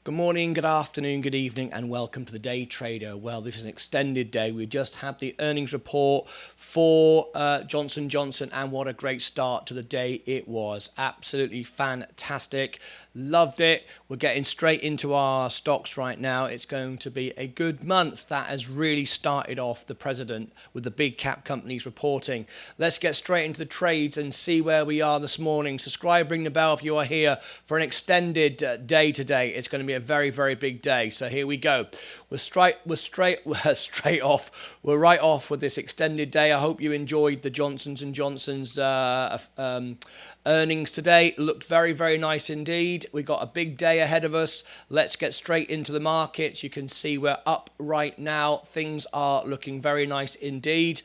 Good morning, good afternoon, good evening, and welcome to the Day Trader. Well, this is an extended day. We just had the earnings report for Johnson & Johnson, and what a great start to the day it was. Absolutely fantastic. Loved it. We're getting straight into our stocks right now. It's going to be a good month. That has really started off the president with the big cap companies reporting. Let's get straight into the trades and see where we are this morning. Subscribe, ring the bell if you are here for an extended day today. It's going to be a very, very big day. So here we go. We're straight off. We're right off with this extended day. I hope you enjoyed the Johnson & Johnson's earnings today. Looked very, very nice indeed. We've got a big day ahead of us. Let's get straight into the markets. You can see we're up right now. Things are looking very nice indeed.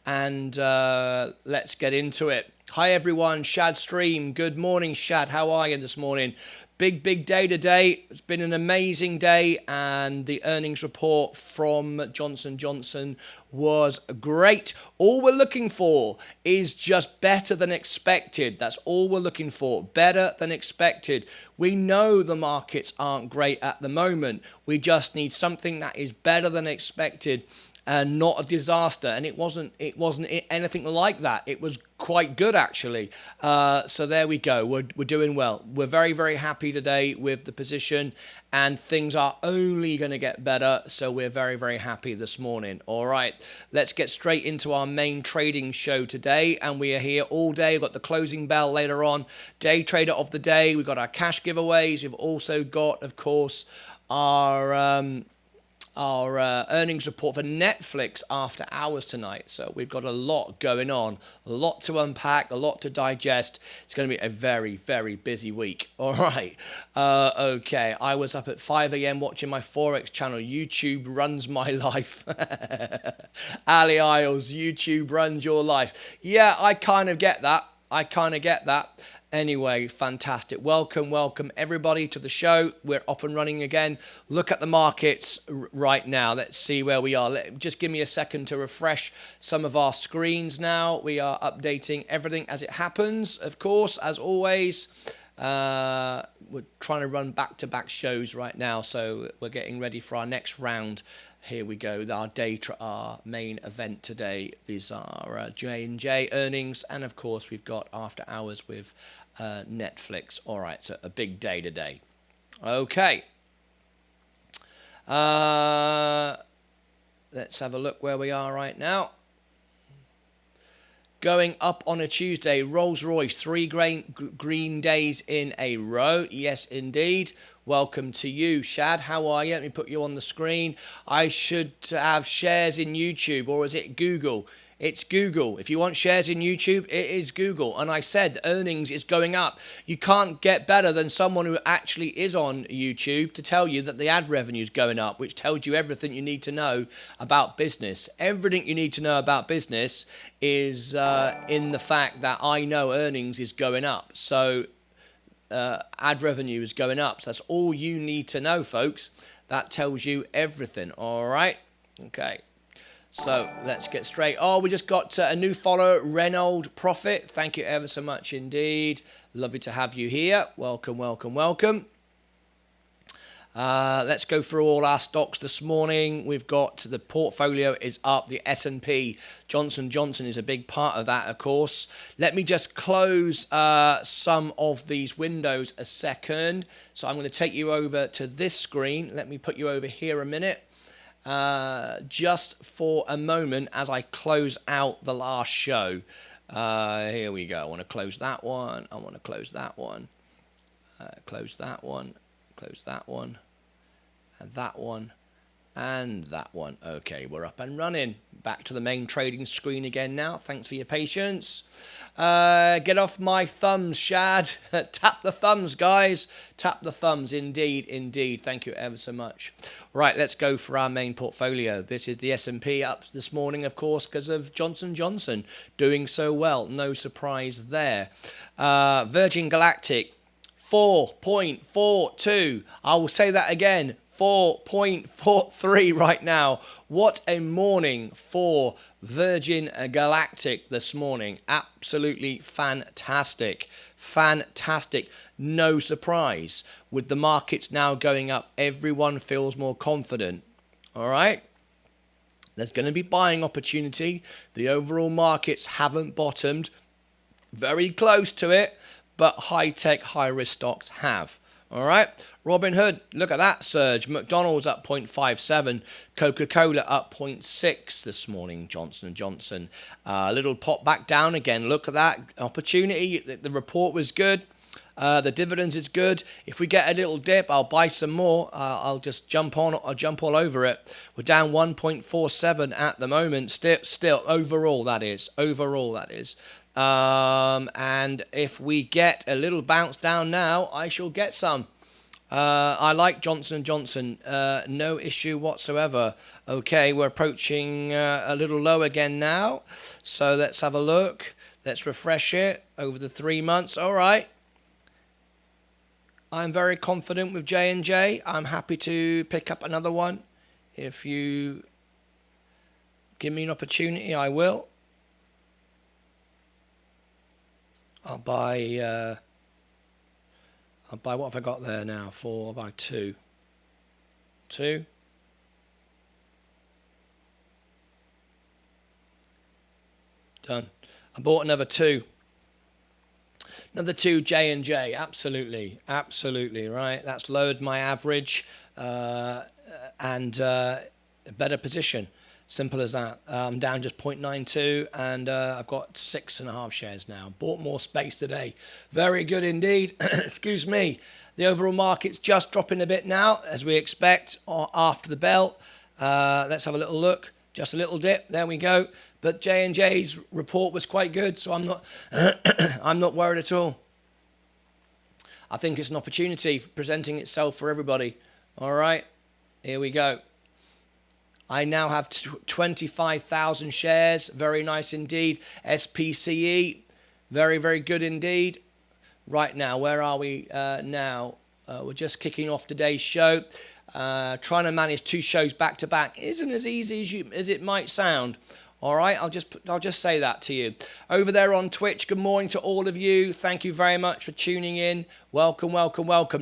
And let's get into it. Hi everyone, Shad Stream. Good morning, Shad. How are you this morning? Big day today. It's been an amazing day, and the earnings report from Johnson & Johnson was great. All we're looking for is just better than expected. That's all we're looking for. Better than expected. We know the markets aren't great at the moment. We just need something that is better than expected and not a disaster. And it wasn't anything like that. It was quite good, actually. So there we go. We're doing well. We're very, very happy today with the position, and things are only going to get better. So we're very, very happy this morning. All right, let's get straight into our main trading show today. And we are here all day. We've got the closing bell later on. Day trader of the day. We've got our cash giveaways. We've also got, of course, our earnings report for Netflix after hours tonight. So we've got a lot going on, a lot to unpack, a lot to digest. It's going to be a very, very busy week. All right. Okay. I was up at 5 a.m. watching my Forex channel. YouTube runs my life. Ali Isles, YouTube runs your life. Yeah, I kind of get that. Anyway, fantastic. Welcome everybody to the show. We're up and running again. Look at the markets right now. Let's see where we are. Just give me a second to refresh some of our screens now. We are updating everything as it happens, of course, as always. We're trying to run back-to-back shows right now, so we're getting ready for our next round. Here we go. Our main event today is our J&J earnings, and of course we've got after hours with Netflix. All right, so a big day today. Okay. Let's have a look where we are right now. Going up on a Tuesday, Rolls-Royce, 3 green days in a row. Yes, indeed. Welcome to you, Shad. How are you? Let me put you on the screen. I should have shares in YouTube, or is it Google? It's Google. If you want shares in YouTube, it is Google. And I said earnings is going up. You can't get better than someone who actually is on YouTube to tell you that the ad revenue is going up, which tells you everything you need to know about business. Everything you need to know about business is in the fact that I know earnings is going up. So ad revenue is going up. So that's all you need to know, folks. That tells you everything. All right. Okay. So let's get straight. Oh, we just got a new follower, Reynold Profit. Thank you ever so much indeed. Lovely to have you here. Welcome. Let's go through all our stocks this morning. We've got the portfolio is up. The S&P, Johnson & Johnson is a big part of that, of course. Let me just close some of these windows a second. So I'm going to take you over to this screen. Let me put you over here a minute. Just for a moment as I close out the last show. Here we go. I want to close that one. I want to close that one. Close that one. Close that one. And that one. And that one. Okay, we're up and running. Back to the main trading screen again now. Thanks for your patience. Get off my thumbs, Shad. Tap the thumbs, guys. Tap the thumbs. Indeed. Thank you ever so much. Right, let's go for our main portfolio. This is the S&P up this morning, of course, because of Johnson & Johnson doing so well. No surprise there. Virgin Galactic, 4.42. I will say that again. 4.43 right now. What a morning for Virgin Galactic this morning. Absolutely fantastic. Fantastic. No surprise. With the markets now going up, everyone feels more confident. All right? There's going to be buying opportunity. The overall markets haven't bottomed. Very close to it, but high-tech, high-risk stocks have. All right? Robinhood, look at that surge. McDonald's up 0.57. Coca-Cola up 0.6 this morning. Johnson & Johnson. A little pop back down again. Look at that opportunity. The report was good. The dividends is good. If we get a little dip, I'll buy some more. I'll just jump on. I'll jump all over it. We're down 1.47 at the moment. Still, overall that is. And if we get a little bounce down now, I shall get some. I like Johnson & Johnson. No issue whatsoever. Okay, we're approaching a little low again now. So let's have a look. Let's refresh it over the 3 months. All right. I'm very confident with J&J. I'm happy to pick up another one. If you give me an opportunity, I will. I'll buy what have I got there now? I'll buy two. Done. I bought another two. Another two J&J. Absolutely, right. That's lowered my average and a better position. Simple as that. I'm down just 0.92 and I've got 6.5 shares now. Bought more space today. Very good indeed. Excuse me. The overall market's just dropping a bit now, as we expect, after the bell. Let's have a little look. Just a little dip. There we go. But J&J's report was quite good, so I'm not I'm not worried at all. I think it's an opportunity presenting itself for everybody. All right. Here we go. I now have 25,000 shares. Very nice indeed. SPCE. Very, very good indeed. Right now, where are we now? We're just kicking off today's show. Trying to manage 2 shows back to back isn't as easy as it might sound. All right, I'll just say that to you. Over there on Twitch, good morning to all of you. Thank you very much for tuning in. Welcome.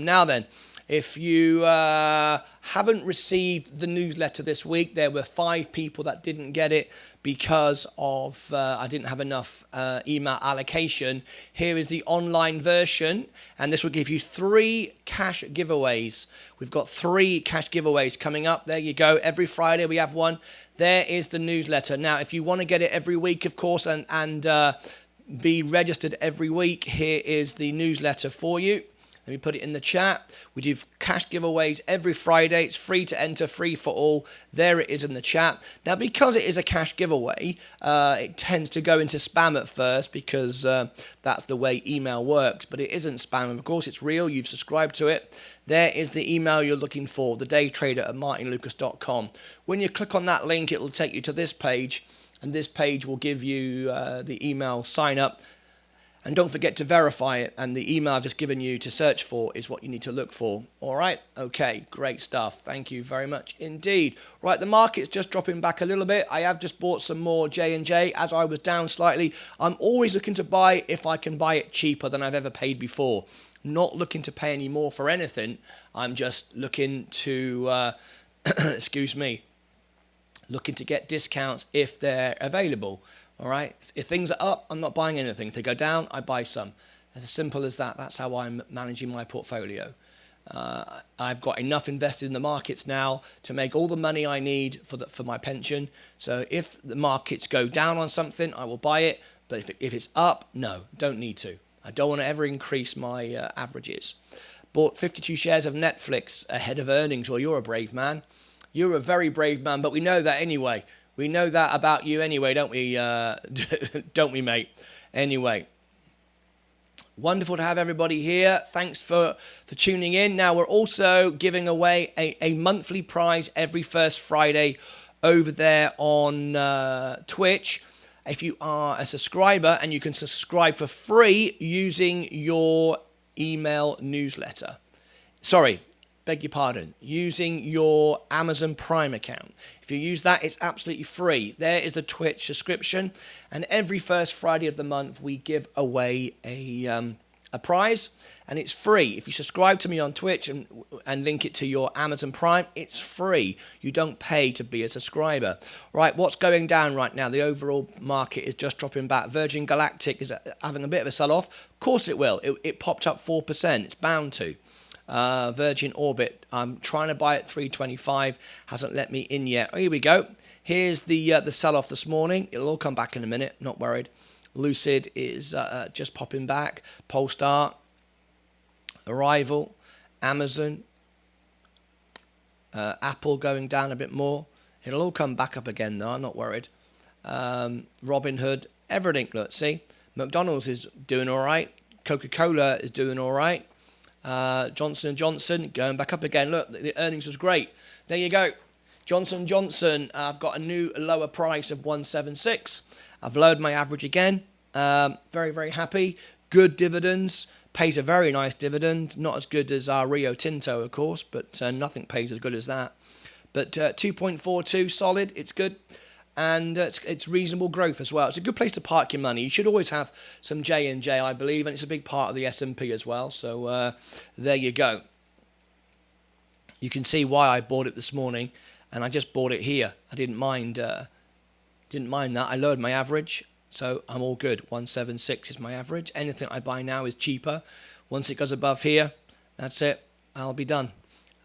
Now then, if you haven't received the newsletter this week, there were 5 people that didn't get it because of I didn't have enough email allocation. Here is the online version, and this will give you 3 cash giveaways. We've got 3 cash giveaways coming up. There you go. Every Friday we have one. There is the newsletter. Now, if you want to get it every week, of course, and be registered every week, here is the newsletter for you. Let me put it in the chat. We do cash giveaways every Friday. It's free to enter, free for all. There it is in the chat. Now, because it is a cash giveaway, it tends to go into spam at first because that's the way email works. But it isn't spam. Of course, it's real. You've subscribed to it. There is the email you're looking for, thedaytrader@martynlucas.com. When you click on that link, it will take you to this page. And this page will give you the email sign up. And don't forget to verify it. And the email I've just given you to search for is what you need to look for. All right. Okay. Great stuff. Thank you very much indeed. Right. The market's just dropping back a little bit. I have just bought some more J&J as I was down slightly. I'm always looking to buy if I can buy it cheaper than I've ever paid before. Not looking to pay any more for anything. I'm just looking to, excuse me, looking to get discounts if they're available. All right. If things are up, I'm not buying anything. If they go down, I buy some. It's as simple as that. That's how I'm managing my portfolio. I've got enough invested in the markets now to make all the money I need for my pension. So if the markets go down on something, I will buy it. But if it's up, no, don't need to. I don't want to ever increase my averages. Bought 52 shares of Netflix ahead of earnings. Well, you're a brave man. You're a very brave man, but we know that anyway. We know that about you anyway, don't we? Don't we, mate? Anyway. Wonderful to have everybody here. Thanks for tuning in. Now, we're also giving away a monthly prize every first Friday over there on Twitch. If you are a subscriber, and you can subscribe for free using your email newsletter. Sorry, beg your pardon, using your Amazon Prime account. If you use that, it's absolutely free. There is the Twitch subscription, and every first Friday of the month we give away a prize, and it's free. If you subscribe to me on Twitch and link it to your Amazon Prime, it's free. You don't pay to be a subscriber. Right, what's going down right now? The overall market is just dropping back. Virgin Galactic is having a bit of a sell-off. Of course it will. It popped up 4%. It's bound to. Virgin Orbit, I'm trying to buy at 325, hasn't let me in yet. Oh, here we go. Here's the sell-off this morning. It'll all come back in a minute, not worried. Lucid is just popping back. Polestar, Arrival, Amazon, Apple going down a bit more. It'll all come back up again though, I'm not worried. Robinhood, everything, look, see. McDonald's is doing all right. Coca-Cola is doing all right. Johnson & Johnson going back up again. Look, the earnings was great. There you go. Johnson & Johnson, I've got a new lower price of 176. I've lowered my average again. Very, very happy. Good dividends. Pays a very nice dividend. Not as good as our Rio Tinto, of course, but nothing pays as good as that. But 2.42, solid. It's good. And it's reasonable growth as well. It's a good place to park your money. You should always have some J&J, I believe, and it's a big part of the S&P as well. So there you go. You can see why I bought it this morning, and I just bought it here. I didn't mind that. I lowered my average, so I'm all good. 176 is my average. Anything I buy now is cheaper. Once it goes above here, that's it. I'll be done.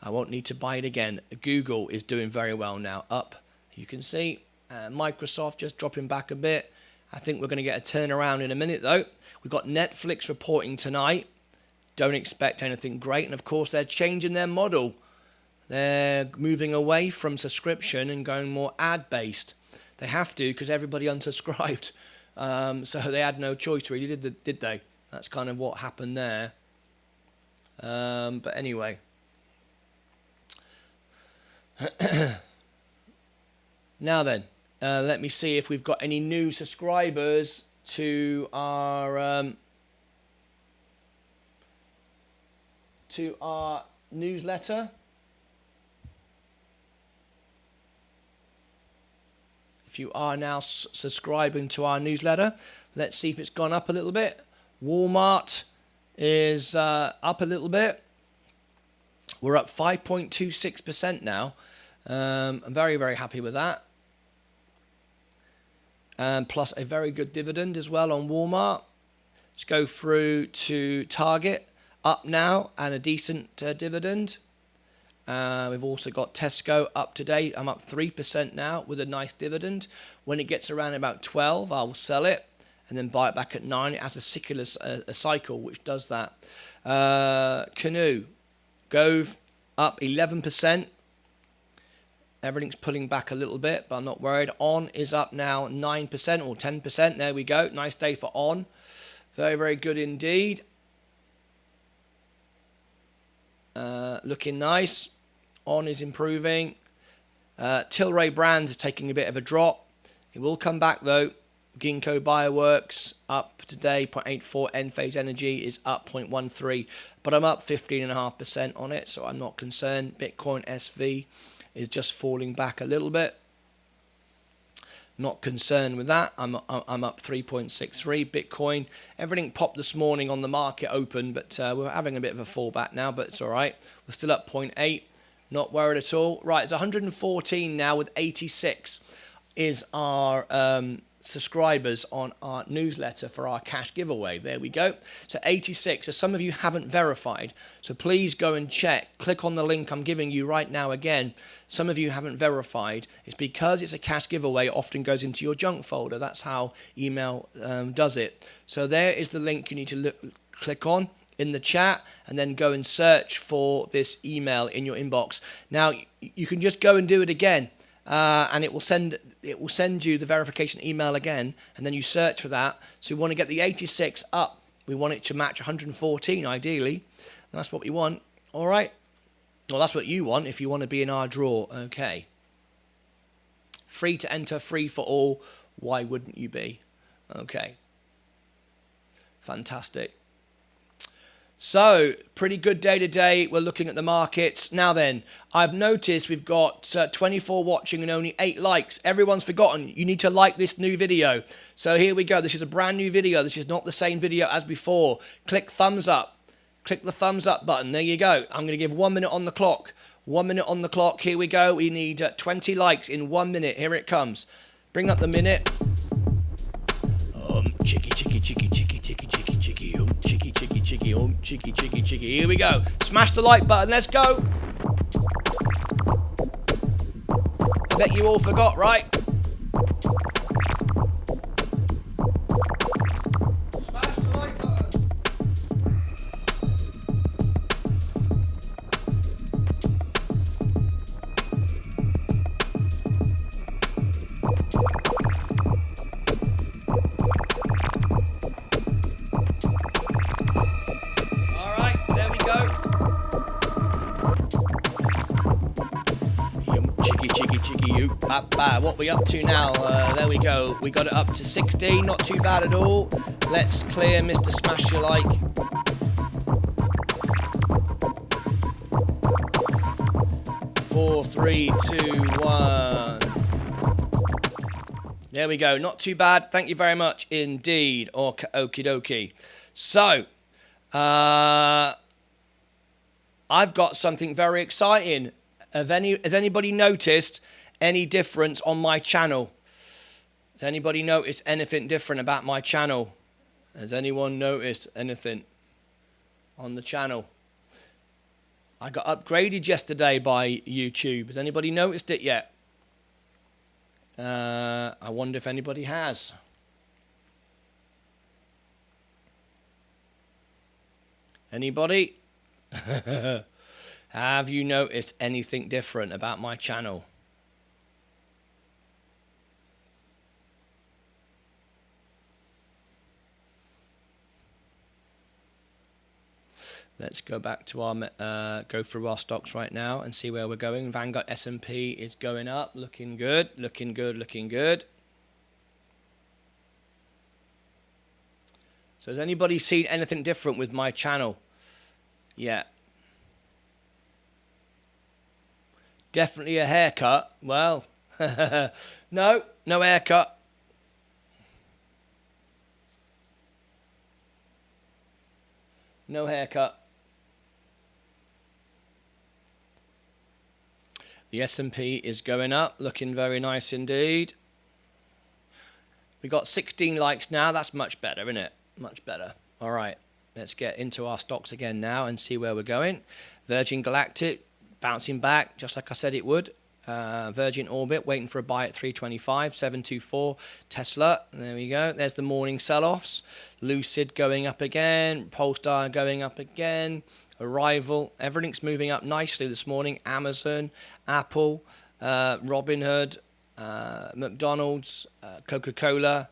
I won't need to buy it again. Google is doing very well now. Up, you can see. Microsoft just dropping back a bit. I think we're going to get a turnaround in a minute though. We've got Netflix reporting tonight. Don't expect anything great. And of course they're changing their model. They're moving away from subscription and going more ad-based. They have to because everybody unsubscribed. So they had no choice really, did they? That's kind of what happened there. But anyway. Now then. Let me see if we've got any new subscribers to our newsletter. If you are now subscribing to our newsletter, let's see if it's gone up a little bit. Walmart is up a little bit. We're up 5.26% now. I'm very, very happy with that. Plus a very good dividend as well on Walmart. Let's go through to Target, up now and a decent dividend. We've also got Tesco up to date. I'm up 3% now with a nice dividend. When it gets around about 12, I will sell it and then buy it back at 9. It has a cycle which does that. Canoe, Gove up 11%. Everything's pulling back a little bit, but I'm not worried. On is up now 9% or 10%. There we go. Nice day for On. Very, very good indeed. Looking nice. On is improving. Tilray Brands is taking a bit of a drop. It will come back though. Ginkgo Bioworks up today, 0.84. Enphase Energy is up 0.13. But I'm up 15.5% on it, so I'm not concerned. Bitcoin SV is just falling back a little bit. Not concerned with that. I'm up 3.63. Bitcoin, everything popped this morning on the market open, but we're having a bit of a fallback now, but it's all right. We're still up 0.8. Not worried at all. Right, it's 114 now with 86 is our subscribers on our newsletter for our cash giveaway. There we go. So 86. So some of you haven't verified. So please go and check. Click on the link I'm giving you right now again. Some of you haven't verified. It's because it's a cash giveaway. It often goes into your junk folder. That's how email does it. So there is the link you need to click on in the chat and then go and search for this email in your inbox. Now you can just go and do it again. And it will send you the verification email again, and then you search for that. So we want to get the 86 up. We want it to match 114 ideally. That's what we want. All right. Well, that's what you want if you want to be in our draw. Okay. Free to enter, free for all. Why wouldn't you be? Okay. Fantastic. So, pretty good day today. We're looking at the markets. Now then, I've noticed we've got 24 watching and only 8 likes. Everyone's forgotten. You need to like this new video. So here we go. This is a brand new video. This is not the same video as before. Click thumbs up. Click the thumbs up button. There you go. I'm going to give 1 minute on the clock. 1 minute on the clock. Here we go. We need 20 likes in 1 minute. Here it comes. Bring up the minute. Chicky, chicky, chicky, chicky, chicky, chicky, chicky, chicky, chicky, chicky, chicky, chicky, chicky. Here we go. Smash the like button. Let's go. I bet you all forgot, right? Smash the like button. What we up to now? There we go. We got it up to 60. Not too bad at all. Let's clear Mr. Smash Your Like. Four, 3, 2, 1. There we go. Not too bad. Thank you very much indeed. Okie dokie. So, I've got something very exciting. Has anybody noticed any difference on my channel? Has anybody noticed anything different about my channel? Has anyone noticed anything on the channel? I got upgraded yesterday by YouTube. Has anybody noticed it yet? I wonder if anybody has. Anybody? Have you noticed anything different about my channel? Let's go back to our go through our stocks right now and see where we're going. Vanguard S&P is going up, looking good, looking good, looking good. So has anybody seen anything different with my channel? Yeah. Definitely a haircut. Well, no haircut. No haircut. The S&P is going up, looking very nice indeed. We got 16 likes now. That's much better, isn't it? Much better. All right, let's get into our stocks again now and see where we're going. Virgin Galactic bouncing back, just like I said it would. Virgin Orbit waiting for a buy at 325, 724. Tesla, there we go. There's the morning sell-offs. Lucid going up again. Polestar going up again. Arrival, everything's moving up nicely this morning. Amazon, Apple, Robinhood, McDonald's, Coca-Cola,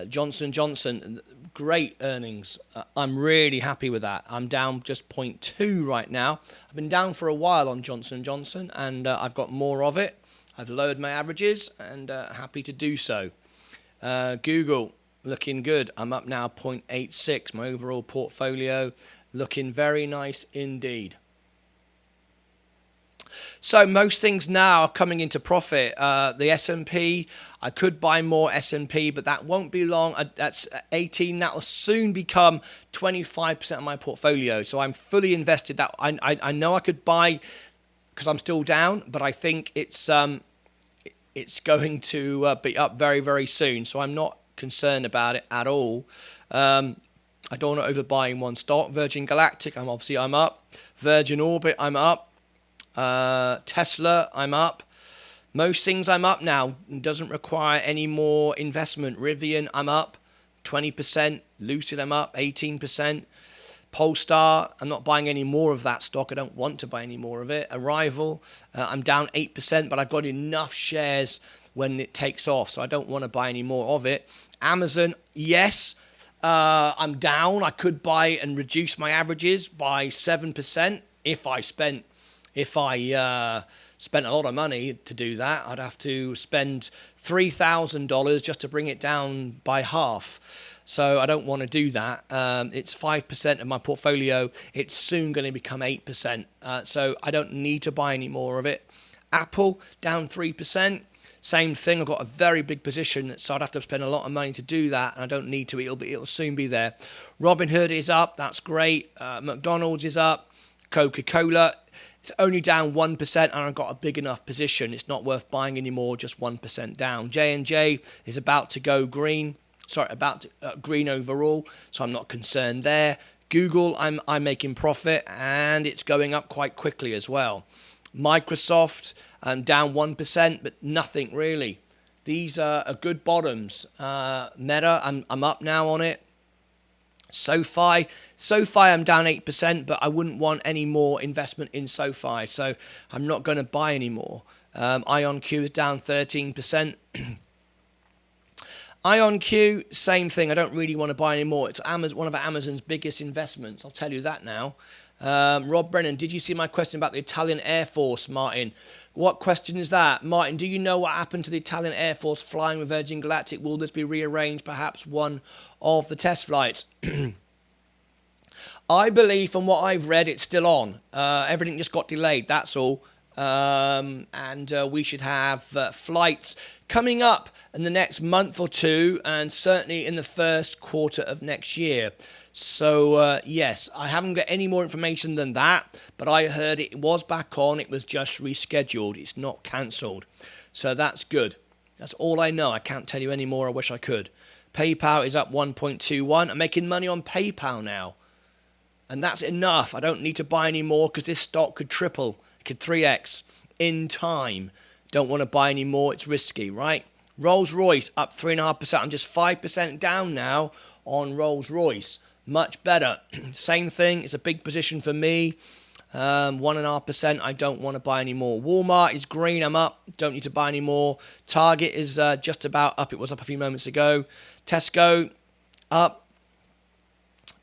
Johnson & Johnson. Great earnings. I'm really happy with that. I'm down just 0.2 right now. I've been down for a while on Johnson & Johnson, and I've got more of it. I've lowered my averages, and happy to do so. Google, looking good. I'm up now 0.86. My overall portfolio looking very nice indeed. So most things now are coming into profit. The S&P, I could buy more S&P, but that won't be long. That's 18. That will soon become 25% of my portfolio. So I'm fully invested. That I know I could buy because I'm still down, but I think it's going to be up very, very soon. So I'm not concerned about it at all. I don't want to overbuy in one stock. Virgin Galactic, I'm up. Virgin Orbit, I'm up. Tesla, I'm up. Most things I'm up now. It doesn't require any more investment. Rivian, I'm up 20%. Lucid, I'm up 18%. Polestar, I'm not buying any more of that stock. I don't want to buy any more of it. Arrival, I'm down 8%, but I've got enough shares when it takes off, so I don't want to buy any more of it. Amazon, yes. I'm down. I could buy and reduce my averages by 7% if I spent If I spent a lot of money to do that, I'd have to spend $3,000 just to bring it down by half. So I don't want to do that. It's 5% of my portfolio. It's soon going to become 8%. So I don't need to buy any more of it. Apple down 3%. Same thing. I've got a very big position, so I'd have to spend a lot of money to do that, and I don't need to. It'll soon be there. Robinhood is up. That's great. McDonald's is up. Coca-Cola. It's only down 1%, and I've got a big enough position. It's not worth buying anymore. Just 1% down. J&J is about to go green. Sorry, about to, green overall, so I'm not concerned there. Google, I'm making profit, and it's going up quite quickly as well. Microsoft, down 1%, but nothing really. These are good bottoms. Meta, I'm up now on it. SoFi, I'm down 8%, but I wouldn't want any more investment in SoFi, so I'm not going to buy any more. IonQ is down 13%. IonQ, same thing. I don't really want to buy any more. It's one of Amazon's biggest investments. I'll tell you that now. Rob Brennan, did you see my question about the Italian Air Force, Martyn? What question is that? Martyn, do you know what happened to the Italian Air Force flying with Virgin Galactic? Will this be rearranged, perhaps one of the test flights? I believe, from what I've read, it's still on. Everything just got delayed, that's all. And we should have flights coming up in the next month or two, and certainly in the first quarter of next year. So yes, I haven't got any more information than that, but I heard it was back on. It was just rescheduled. It's not cancelled. So that's good. That's all I know. I can't tell you any more. I wish I could. PayPal is up 1.21. I'm making money on PayPal now, and that's enough. I don't need to buy any more because this stock could triple. Could 3x in time. Don't want to buy any more. It's risky, right? Rolls-Royce up 3.5%. I'm just 5% down now on Rolls-Royce. Much better. Same thing. It's a big position for me. 1.5%. I don't want to buy any more. Walmart is green. I'm up. Don't need to buy any more. Target is just about up. It was up a few moments ago. Tesco up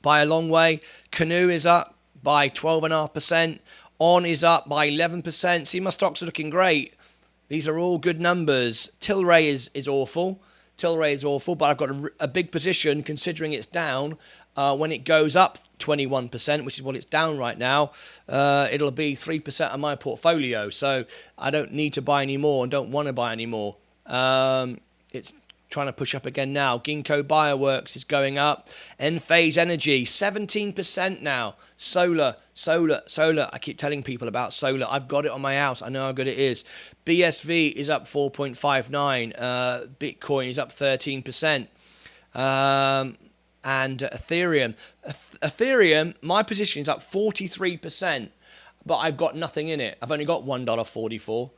by a long way. Canoe is up by 12.5%. On is up by 11%. See, my stocks are looking great. These are all good numbers. Tilray is awful. Tilray is awful, but I've got a big position considering it's down. When it goes up 21%, which is what it's down right now, it'll be 3% of my portfolio. So I don't need to buy any more and don't want to buy any more. It's trying to push up again now. Ginkgo Bioworks is going up. Enphase Energy, 17% now. Solar. I keep telling people about solar. I've got it on my house. I know how good it is. BSV is up 4.59. Bitcoin is up 13%. And Ethereum. Ethereum, my position is up 43%, but I've got nothing in it. I've only got $1.44.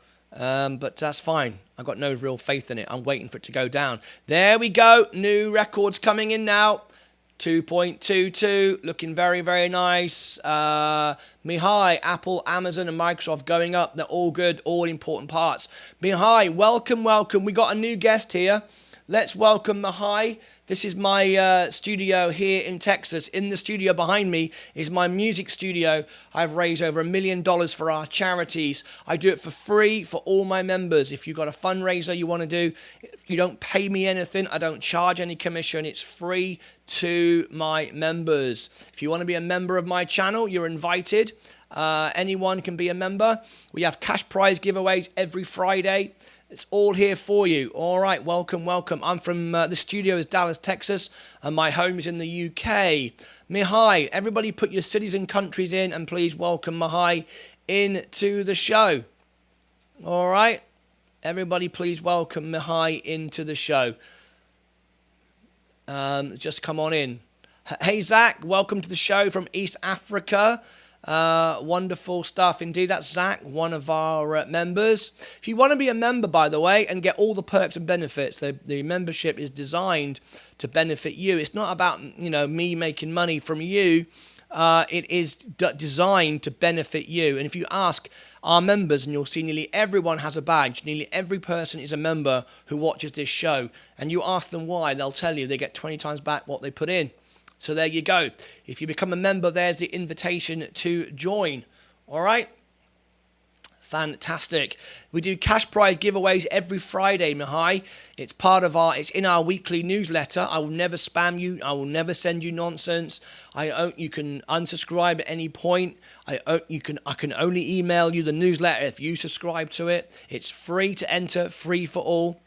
But that's fine. I've got no real faith in it. I'm waiting for it to go down. There we go. New records coming in now. 2.22. Looking very, very nice. Mihai, Apple, Amazon, and Microsoft going up. They're all good. All important parts. Mihai, welcome. We got a new guest here. Let's welcome Mihai. This is my studio here in Texas. In the studio behind me is my music studio. I've raised over $1 million for our charities. I do it for free for all my members. If you've got a fundraiser you want to do, you don't pay me anything. I don't charge any commission. It's free to my members. If you want to be a member of my channel, you're invited. Anyone can be a member. We have cash prize giveaways every Friday. It's all here for you. All right, welcome. I'm from, the studio is Dallas, Texas, and my home is in the UK. Mihai, everybody put your cities and countries in, and please welcome Mihai into the show. All right, everybody please welcome Mihai into the show. Just come on in. Hey, Zach, welcome to the show from East Africa. Wonderful stuff indeed. That's Zach, one of our members. If you want to be a member, by the way, and get all the perks and benefits, the membership is designed to benefit you. It's not about, me making money from you. It is designed to benefit you. And if you ask our members, and you'll see nearly everyone has a badge, nearly every person is a member who watches this show, and you ask them why, they'll tell you they get 20 times back what they put in. So there you go. If you become a member, there's the invitation to join. All right? Fantastic. We do cash prize giveaways every Friday, Mihai. It's it's in our weekly newsletter. I will never spam you. I will never send you nonsense. You can unsubscribe at any point. I can only email you the newsletter if you subscribe to it. It's free to enter, free for all.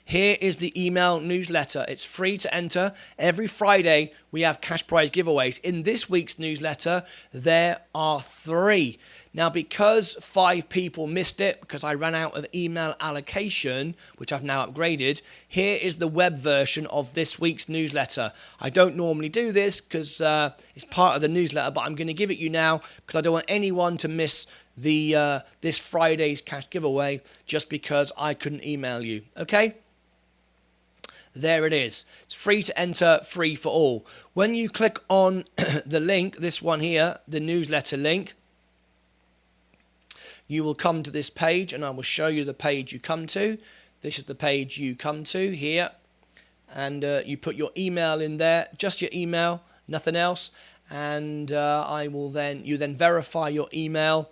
Here is the email newsletter. It's free to enter. Every Friday, we have cash prize giveaways. In this week's newsletter, there are 3. Now, because 5 people missed it, because I ran out of email allocation, which I've now upgraded, here is the web version of this week's newsletter. I don't normally do this because it's part of the newsletter, but I'm going to give it you now because I don't want anyone to miss this Friday's cash giveaway just because I couldn't email you. Okay? There it is. It's free to enter, free for all. When you click on the link, this one here, the newsletter link, you will come to this page, and I will show you the page you come to. This is the page you come to here, and you put your email in there, just your email, nothing else, and you then verify your email,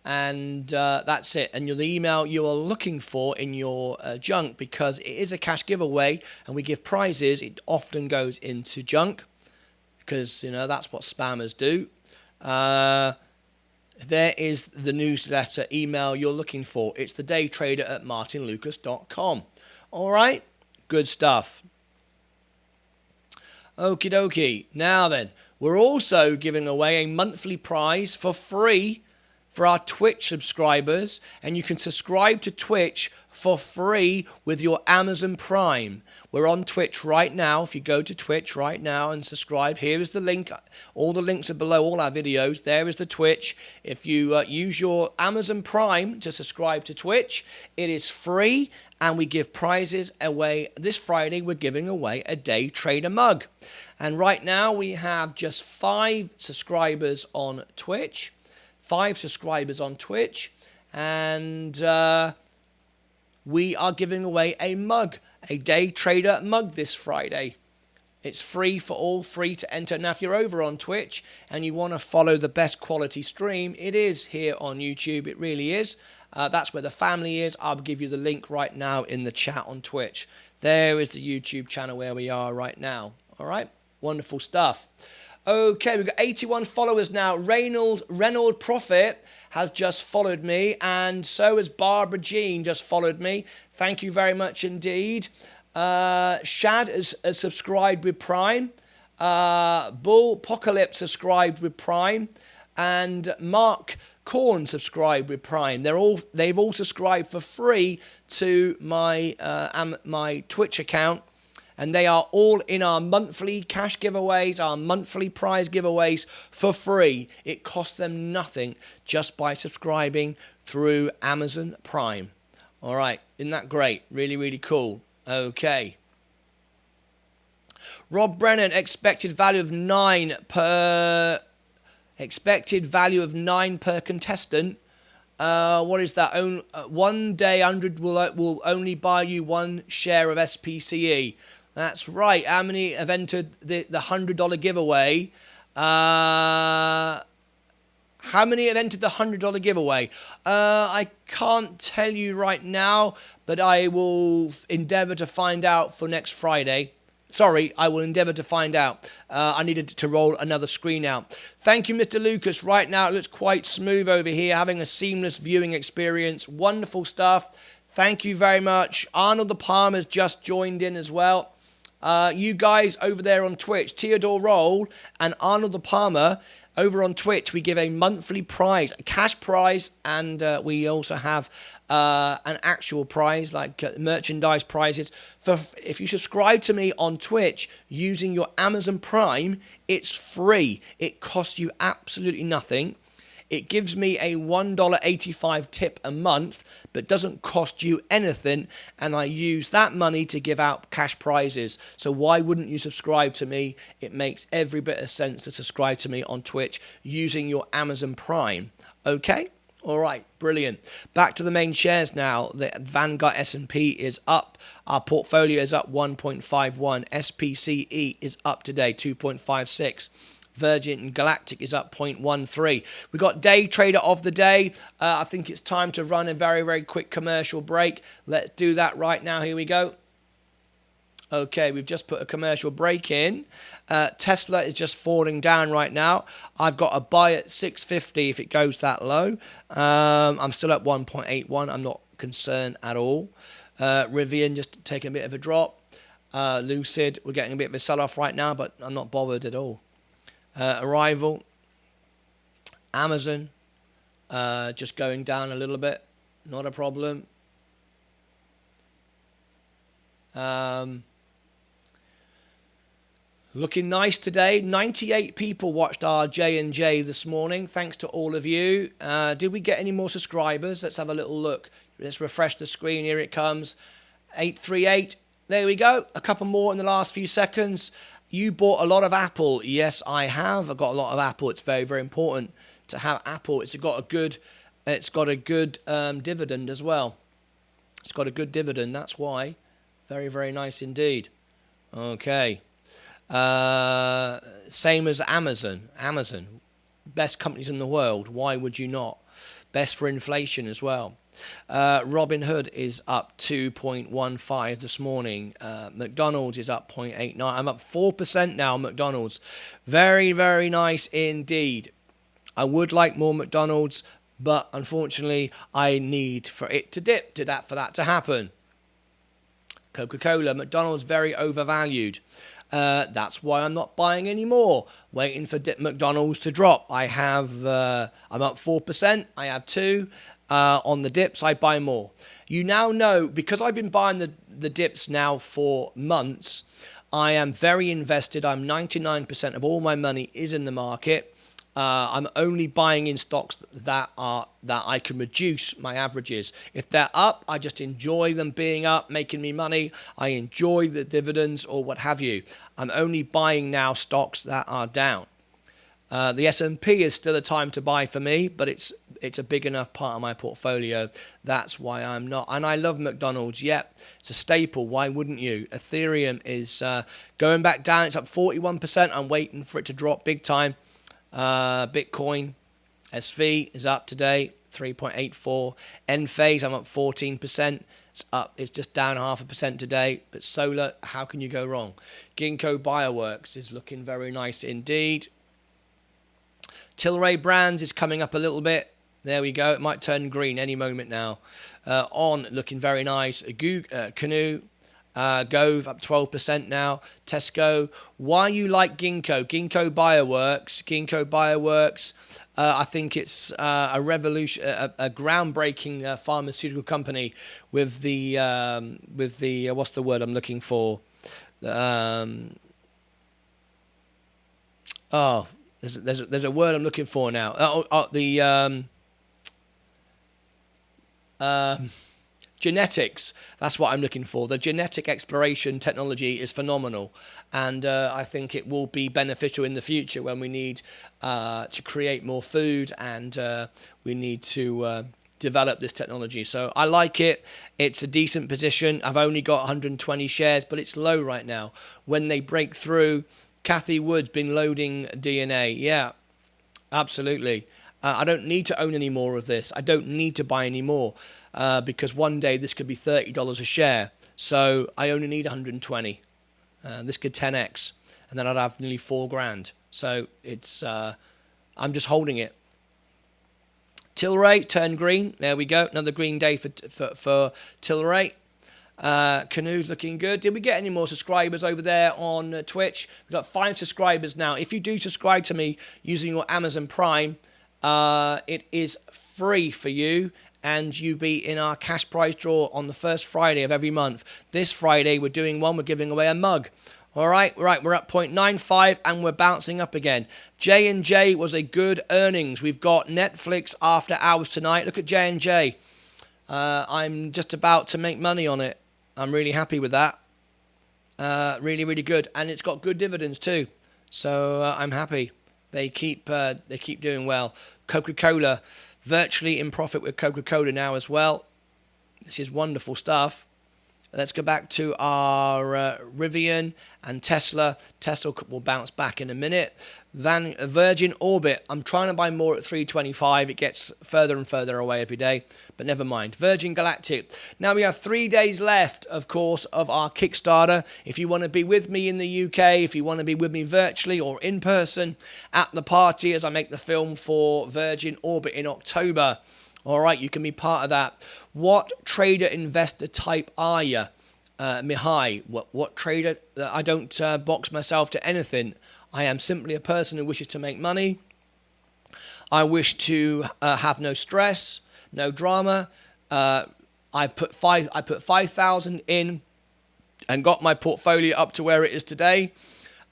and that's it. And the email you are looking for in your junk, because it is a cash giveaway and we give prizes, it often goes into junk because that's what spammers do. There is the newsletter email you're looking for. It's the daytrader@martynlucas.com. All right, good stuff. Okie dokie. Now then, we're also giving away a monthly prize for free for our Twitch subscribers, and you can subscribe to Twitch for free with your Amazon Prime. We're on Twitch right now. If you go to Twitch right now and subscribe, here is the link. All the links are below all our videos. There is the Twitch. If you use your Amazon Prime to subscribe to Twitch, it is free, and we give prizes away. This Friday, we're giving away a Day Trader mug. And right now, we have just 5 subscribers on Twitch. 5 subscribers on Twitch, and we are giving away a mug, a Day Trader mug this Friday. It's free for all, free to enter. Now, if you're over on Twitch and you want to follow the best quality stream, it is here on YouTube. It really is. That's where the family is. I'll give you the link right now in the chat on Twitch. There is the YouTube channel where we are right now. All right, wonderful stuff. Okay, we've got 81 followers now. Reynold Prophet has just followed me, and so has Barbara Jean just followed me. Thank you very much indeed. Shad has subscribed with Prime. Bull Apocalypse subscribed with Prime, and Mark Korn subscribed with Prime. They've all subscribed for free to my my Twitch account. And they are all in our monthly cash giveaways, our monthly prize giveaways for free. It costs them nothing just by subscribing through Amazon Prime. All right, isn't that great? Really, really cool. Okay. Rob Brennan, expected value of 9 per contestant. What is that? 1 day 100 will only buy you 1 share of SPCE. That's right. How many have entered the $100 giveaway? How many have entered the $100 giveaway? I can't tell you right now, but I will endeavour to find out for next Friday. Sorry, I will endeavour to find out. I needed to roll another screen out. Thank you, Mr. Lucas. Right now, it looks quite smooth over here, having a seamless viewing experience. Wonderful stuff. Thank you very much. Arnold the Palmer's just joined in as well. You guys over there on Twitch, Theodore Roll and Arnold the Palmer, over on Twitch, we give a monthly prize, a cash prize, and we also have an actual prize, like merchandise prizes. If you subscribe to me on Twitch using your Amazon Prime, it's free. It costs you absolutely nothing. It gives me a $1.85 tip a month, but doesn't cost you anything, and I use that money to give out cash prizes. So why wouldn't you subscribe to me? It makes every bit of sense to subscribe to me on Twitch using your Amazon Prime. Okay? All right, brilliant. Back to the main shares now. The Vanguard S&P is up. Our portfolio is up 1.51. SPCE is up today, 2.56. Virgin Galactic is up 0.13. We got day trader of the day. I think it's time to run a very, very quick commercial break. Let's do that right now. Here we go. Okay, we've just put a commercial break in. Tesla is just falling down right now. I've got a buy at 650 if it goes that low. I'm still at 1.81. I'm not concerned at all. Rivian just taking a bit of a drop. Lucid, we're getting a bit of a sell-off right now, but I'm not bothered at all. Arrival. Amazon, just going down a little bit. Not a problem. Looking nice today. 98 people watched our J&J this morning. Thanks to all of you. Did we get any more subscribers? Let's have a little look. Let's refresh the screen. Here it comes. 838. There we go. A couple more in the last few seconds. You bought a lot of Apple. Yes, I have. I've got a lot of Apple. It's very, very important to have Apple. It's got a good dividend as well. It's got a good dividend. That's why. Very, very nice indeed. Okay. Same as Amazon. Amazon, best companies in the world. Why would you not? Best for inflation as well. Robinhood is up 2.15 this morning. McDonald's is up 0.89. I'm up 4% now. McDonald's, very, very nice indeed. I would like more McDonald's, but unfortunately, I need for it to dip for that to happen. Coca-Cola, McDonald's very overvalued. That's why I'm not buying any more. Waiting for McDonald's to drop. I'm up 4%. I have 2. On the dips, I buy more. You now know, because I've been buying the dips now for months, I am very invested. I'm 99% of all my money is in the market. I'm only buying in stocks that I can reduce my averages. If they're up, I just enjoy them being up, making me money. I enjoy the dividends or what have you. I'm only buying now stocks that are down. The S&P is still a time to buy for me, but it's a big enough part of my portfolio. That's why I'm not. And I love McDonald's. Yep, it's a staple. Why wouldn't you? Ethereum is going back down. It's up 41%. I'm waiting for it to drop big time. Bitcoin, SV is up today, 3.84. Enphase, I'm up 14%. It's up. It's just down 0.5% today. But solar, how can you go wrong? Ginkgo Bioworks is looking very nice indeed. Tilray Brands is coming up a little bit. There we go. It might turn green any moment now. On looking very nice. Canoe. Gove up 12% now. Tesco. Why you like Ginkgo? Ginkgo Bioworks. I think it's a revolution, a groundbreaking pharmaceutical company with the what's the word I'm looking for? There's a word I'm looking for now. Genetics. That's what I'm looking for. The genetic exploration technology is phenomenal, and I think it will be beneficial in the future when we need to create more food and we need to develop this technology. So I like it. It's a decent position. I've only got 120 shares, but it's low right now. When they break through, Kathy Wood's been loading DNA. Yeah, absolutely. I don't need to own any more of this. I don't need to buy any more because one day this could be $30 a share. So I only need 120. This could 10x, and then I'd have nearly $4,000. So it's I'm just holding it. Tilray turned green. There we go. Another green day for Tilray. Canoe's looking good. Did we get any more subscribers over there on Twitch? We've got 5 subscribers now. If you do subscribe to me using your Amazon Prime, it is free for you, and you be in our cash prize draw on the first Friday of every month. This Friday we're doing one. We're giving away a mug. All right, we're up 0.95 and we're bouncing up again. J&J was a good earnings. We've got Netflix after hours tonight. Look at J&J. I'm just about to make money on it. I'm really happy with that. Really, really good, and it's got good dividends too. So I'm happy. They keep doing well. Coca-Cola, virtually in profit with Coca-Cola now as well. This is wonderful stuff. Let's go back to our Rivian and Tesla. Tesla will bounce back in a minute. Virgin Orbit. I'm trying to buy more at 325. It gets further and further away every day, but never mind. Virgin Galactic. Now we have 3 days left, of course, of our Kickstarter. If you want to be with me in the UK, if you want to be with me virtually or in person at the party as I make the film for Virgin Orbit in October, all right, you can be part of that. What trader investor type are you? Mihai, what trader? I don't box myself to anything. I am simply a person who wishes to make money. I wish to have no stress, no drama. I put 5,000 in and got my portfolio up to where it is today.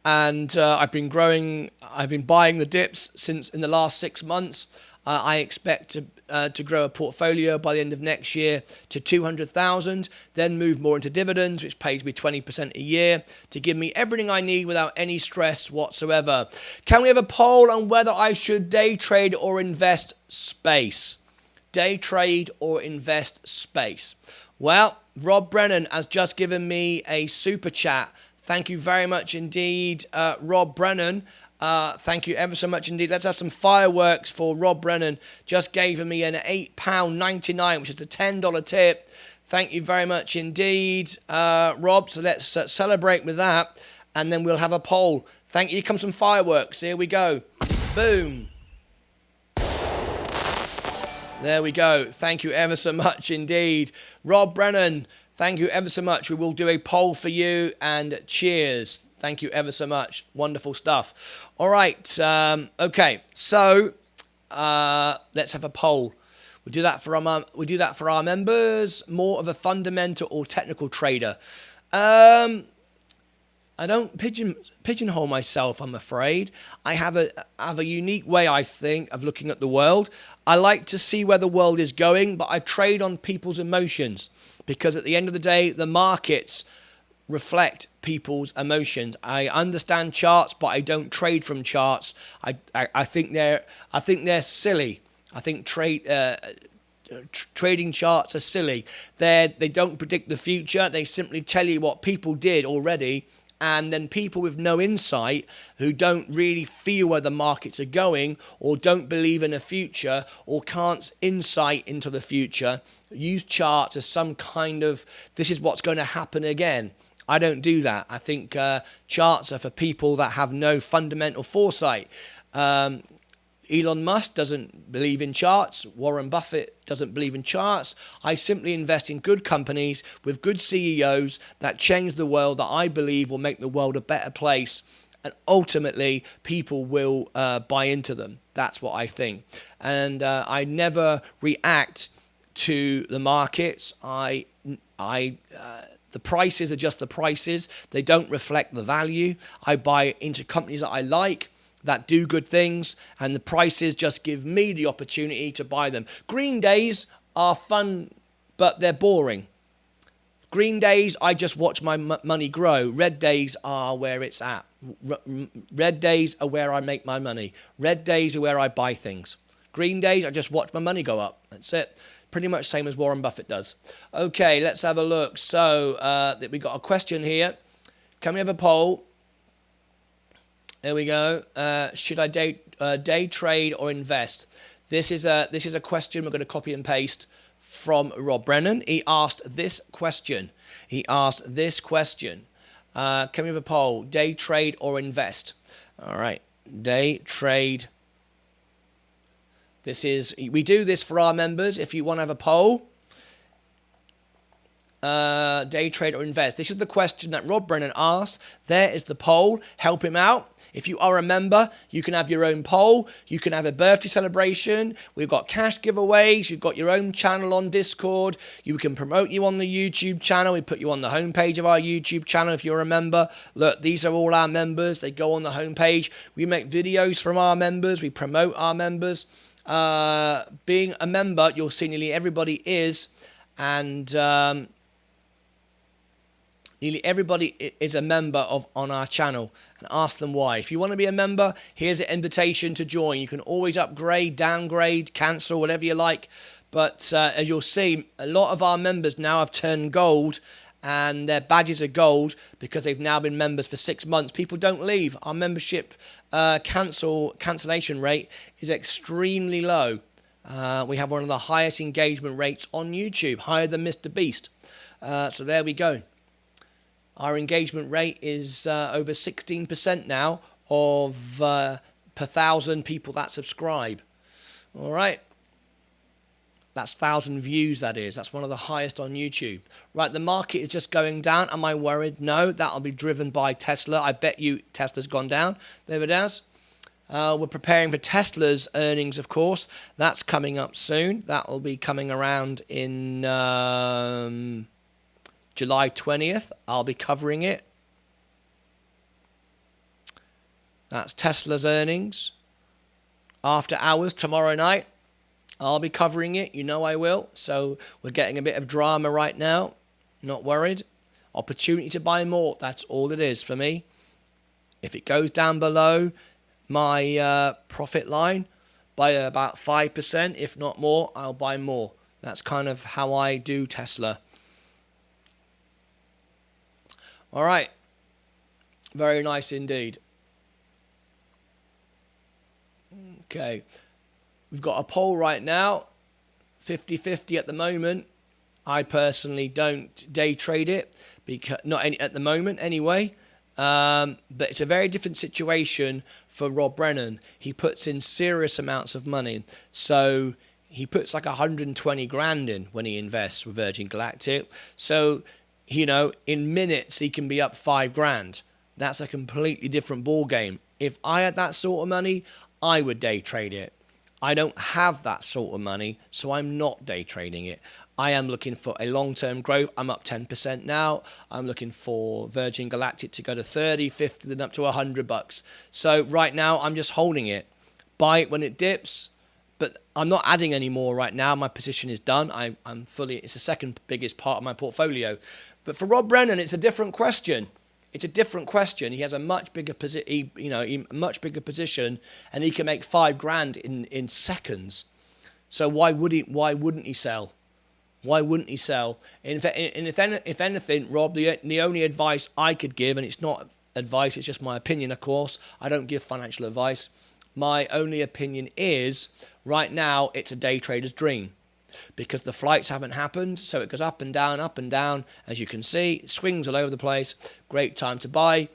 And I've been growing. I've been buying the dips since in the last 6 months. I expect to grow a portfolio by the end of next year to 200,000, then move more into dividends, which pays me 20% a year to give me everything I need without any stress whatsoever. Can we have a poll on whether I should day trade or invest space? Day trade or invest space? Well, Rob Brennan has just given me a super chat. Thank you very much indeed, Rob Brennan. Thank you ever so much indeed. Let's have some fireworks for Rob Brennan. Just gave me an £8.99, which is a $10 tip. Thank you very much indeed, Rob. So let's celebrate with that, and then we'll have a poll. Thank you. Here comes some fireworks. Here we go. Boom. There we go. Thank you ever so much indeed. Rob Brennan, thank you ever so much. We will do a poll for you, and cheers. Thank you ever so much. Wonderful stuff. All right. Okay. So let's have a poll. We do that for our members. More of a fundamental or technical trader. I don't pigeonhole myself, I'm afraid. I have a unique way, I think, of looking at the world. I like to see where the world is going, but I trade on people's emotions, because at the end of the day, the markets reflect people's emotions. I understand charts, but I don't trade from charts. I think they're silly. I think trading charts are silly. They don't predict the future. They simply tell you what people did already, and then people with no insight, who don't really feel where the markets are going, or don't believe in a future, or can't insight into the future, use charts as some kind of, this is what's going to happen again. I don't do that. I think charts are for people that have no fundamental foresight. Elon Musk doesn't believe in charts. Warren Buffett doesn't believe in charts. I simply invest in good companies with good CEOs that change the world, that I believe will make the world a better place. And ultimately, people will buy into them. That's what I think. And I never react to the markets. The prices are just the prices. They don't reflect the value. I buy into companies that I like, that do good things, and the prices just give me the opportunity to buy them. Green days are fun, but they're boring. Green days, I just watch my money grow. Red days are where it's at. Red days are where I make my money. Red days are where I buy things. Green days, I just watch my money go up. That's it. Pretty much same as Warren Buffett does. Okay, let's have a look. So we got a question here. Can we have a poll? There we go. Should I day trade or invest? This is a question we're going to copy and paste from Rob Brennan. He asked this question. Can we have a poll? Day trade or invest? All right. Day trade. We do this for our members. If you want to have a poll, day trade or invest. This is the question that Rob Brennan asked. There is the poll. Help him out. If you are a member, you can have your own poll. You can have a birthday celebration. We've got cash giveaways. You've got your own channel on Discord. You can promote you on the YouTube channel. We put you on the homepage of our YouTube channel if you're a member. Look, these are all our members. They go on the homepage. We make videos from our members. We promote our members. Being a member, you'll see nearly everybody is, and nearly everybody is a member on our channel, and ask them why. If you want to be a member, here's an invitation to join. You can always upgrade, downgrade, cancel, whatever you like. But as you'll see, a lot of our members now have turned gold, and their badges are gold because they've now been members for 6 months. People don't leave. Our membership cancellation rate is extremely low. We have one of the highest engagement rates on YouTube, higher than Mr. Beast. So there we go. Our engagement rate is over 16% now of per 1,000 people that subscribe. All right. That's 1,000 views, that is. That's one of the highest on YouTube. Right, the market is just going down. Am I worried? No, that'll be driven by Tesla. I bet you Tesla's gone down. There it is. We're preparing for Tesla's earnings, of course. That's coming up soon. That will be coming around in July 20th. I'll be covering it. That's Tesla's earnings. After hours tomorrow night. I'll be covering it. You know I will. So we're getting a bit of drama right now. Not worried. Opportunity to buy more. That's all it is for me. If it goes down below my profit line by about 5%, if not more, I'll buy more. That's kind of how I do Tesla. All right. Very nice indeed. Okay. We've got a poll right now, 50-50 at the moment. I personally don't day trade it, because not any, at the moment anyway. But it's a very different situation for Rob Brennan. He puts in serious amounts of money. So he puts like 120 grand in when he invests with Virgin Galactic. So, you know, in minutes he can be up 5 grand. That's a completely different ball game. If I had that sort of money, I would day trade it. I don't have that sort of money, so I'm not day trading it. I am looking for a long-term growth. I'm up 10% now. I'm looking for Virgin Galactic to go to 30, 50, then up to $100. So right now, I'm just holding it. Buy it when it dips, but I'm not adding any more right now. My position is done. I'm fully. It's the second biggest part of my portfolio. But for Rob Brennan, it's a different question. It's a different question. He has a much bigger much bigger position, and he can make 5 grand in seconds. So why wouldn't he sell? Why wouldn't he sell? And if anything, Rob, the only advice I could give, and it's not advice, it's just my opinion, of course. I don't give financial advice. My only opinion is, right now, it's a day trader's dream. Because the flights haven't happened, so it goes up and down, as you can see. It swings all over the place. Great time to buy.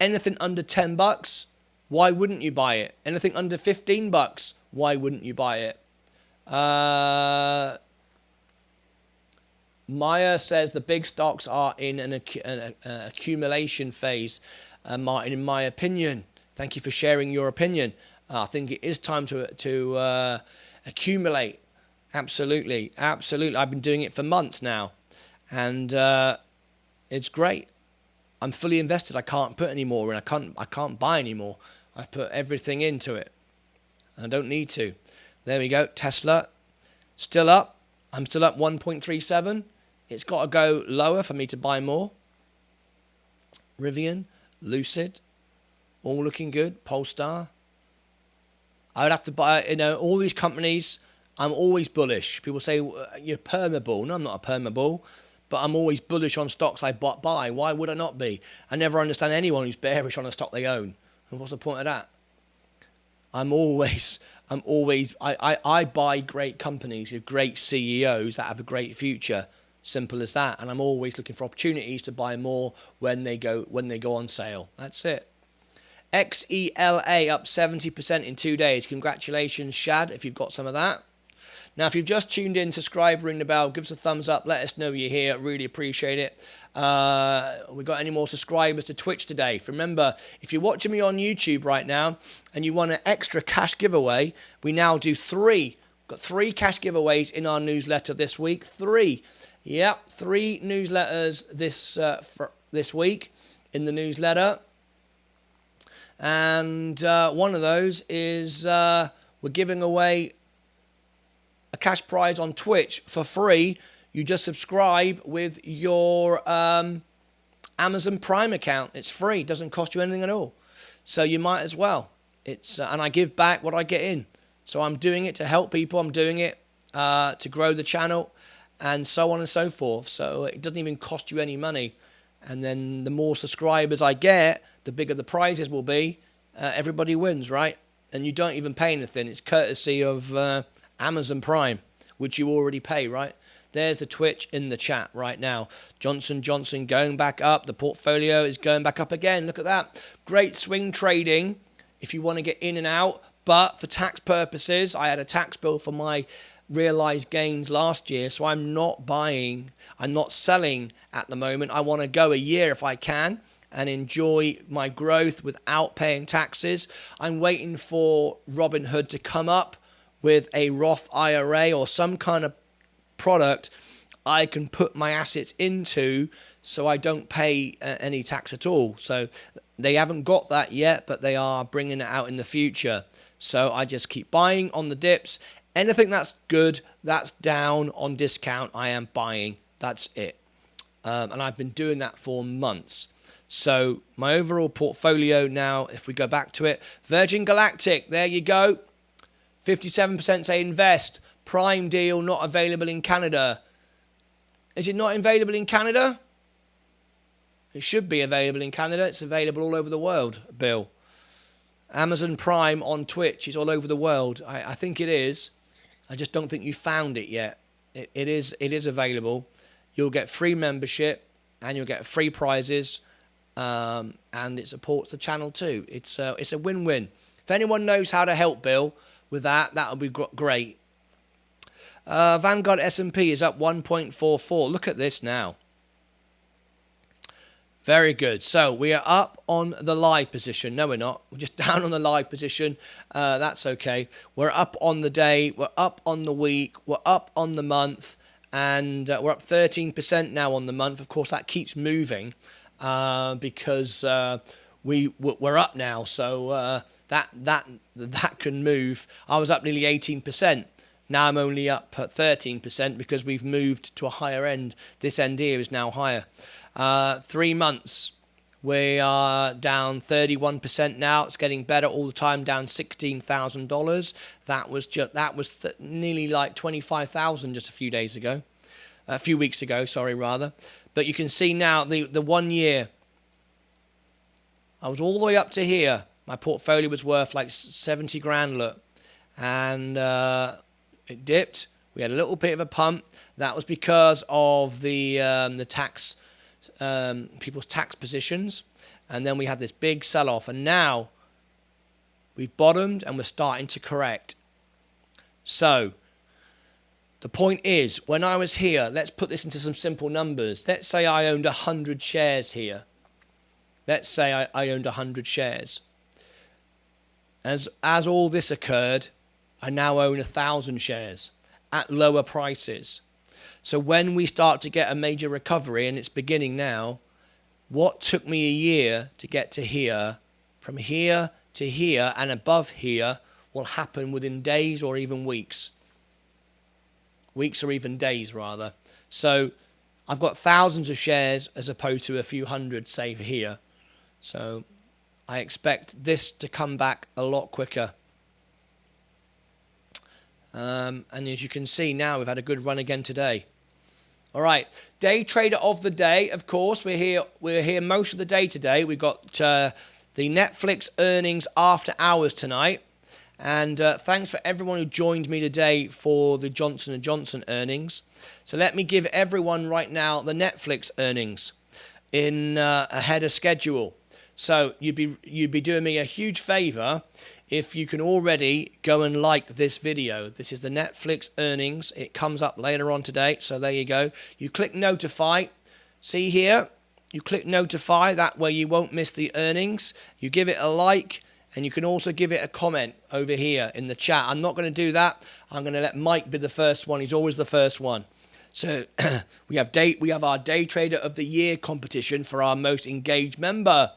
Anything under $10, why wouldn't you buy it? Anything under $15, why wouldn't you buy it? Maya says the big stocks are in an accumulation phase. Martyn, in my opinion, thank you for sharing your opinion. I think it is time to accumulate. Absolutely. I've been doing it for months now, and it's great. I'm fully invested. I can't put any more in. I can't buy any more. I put everything into it. I don't need to. There we go. Tesla, still up. I'm still up 1.37. It's got to go lower for me to buy more. Rivian, Lucid, all looking good. Polestar. I would have to buy, all these companies. I'm always bullish. People say, you're perma-bull. No, I'm not a perma-bull. But I'm always bullish on stocks I buy. Why would I not be? I never understand anyone who's bearish on a stock they own. And what's the point of that? I buy great companies with great CEOs that have a great future. Simple as that. And I'm always looking for opportunities to buy more when they go on sale. That's it. XELA up 70% in 2 days. Congratulations, Shad, if you've got some of that. Now, if you've just tuned in, subscribe, ring the bell, give us a thumbs up, let us know you're here. Really appreciate it. We got any more subscribers to Twitch today? Remember, if you're watching me on YouTube right now and you want an extra cash giveaway, we now do 3. Got 3 cash giveaways in our newsletter this week. 3. Yeah, 3 newsletters this week in the newsletter. And one of those is we're giving away a cash prize on Twitch for free. You just subscribe with your Amazon Prime account. It's free. It doesn't cost you anything at all. So you might as well. It's and I give back what I get in. So I'm doing it to help people. I'm doing it to grow the channel. and so on and so forth. So it doesn't even cost you any money. And then the more subscribers I get, the bigger the prizes will be. Everybody wins, right? And you don't even pay anything. It's courtesy of Amazon Prime, which you already pay, right? There's the Twitch in the chat right now. Johnson & Johnson going back up. The portfolio is going back up again. Look at that. Great swing trading if you want to get in and out. But for tax purposes, I had a tax bill for my realized gains last year, so I'm not buying, I'm not selling at the moment. I want to go a year if I can and enjoy my growth without paying taxes. I'm waiting for Robinhood to come up with a Roth IRA or some kind of product I can put my assets into so I don't pay any tax at all. So they haven't got that yet, but they are bringing it out in the future. So I just keep buying on the dips. Anything that's good, that's down on discount, I am buying. That's it. And I've been doing that for months. So my overall portfolio now, if we go back to it, Virgin Galactic, there you go. 57% say invest. Prime deal not available in Canada. Is it not available in Canada? It should be available in Canada. It's available all over the world, Bill. Amazon Prime on Twitch is all over the world. I think it is. I just don't think you found it yet. It is available. You'll get free membership and you'll get free prizes. And it supports the channel too. It's a win-win. If anyone knows how to help Bill with that, that would be great. Vanguard S&P is up 1.44. Look at this now. Very good. So we are up on the live position. No, we're not. We're just down on the live position. That's okay. We're up on the day. We're up on the week. We're up on the month. And we're up 13% now on the month. Of course, that keeps moving because we're up now. So that can move. I was up nearly 18%. Now I'm only up at 13% because we've moved to a higher end. This end here is now higher. 3 months, we are down 31% now. It's getting better all the time, down $16,000. That was nearly like 25,000 just a few weeks ago, sorry, rather. But you can see now the 1 year, I was all the way up to here. My portfolio was worth like 70 grand, look. And it dipped. We had a little bit of a pump. That was because of the tax, people's tax positions. And then we had this big sell-off. And now we've bottomed and we're starting to correct. So the point is, when I was here, let's put this into some simple numbers. Let's say I owned 100 shares here. Let's say I owned 100 shares. As all this occurred, I now own 1,000 shares at lower prices. So when we start to get a major recovery, and it's beginning now, what took me a year to get to here, from here to here and above here, will happen within days or even weeks. Weeks or even days, rather. So I've got thousands of shares as opposed to a few hundred, say, here. So I expect this to come back a lot quicker. And as you can see now, we've had a good run again today. All right, day trader of the day. Of course, we're here most of the day today. We've got the Netflix earnings after hours tonight, and thanks for everyone who joined me today for the Johnson & Johnson earnings. So let me give everyone right now the Netflix earnings in ahead of schedule. So you'd be doing me a huge favor if you can already go and like this video. This is the Netflix earnings. It comes up later on today. So there you go. You click notify. See here? You click notify. That way you won't miss the earnings. You give it a like. And you can also give it a comment over here in the chat. I'm not going to do that. I'm going to let Mike be the first one. He's always the first one. So we have our Day Trader of the Year competition for our most engaged member.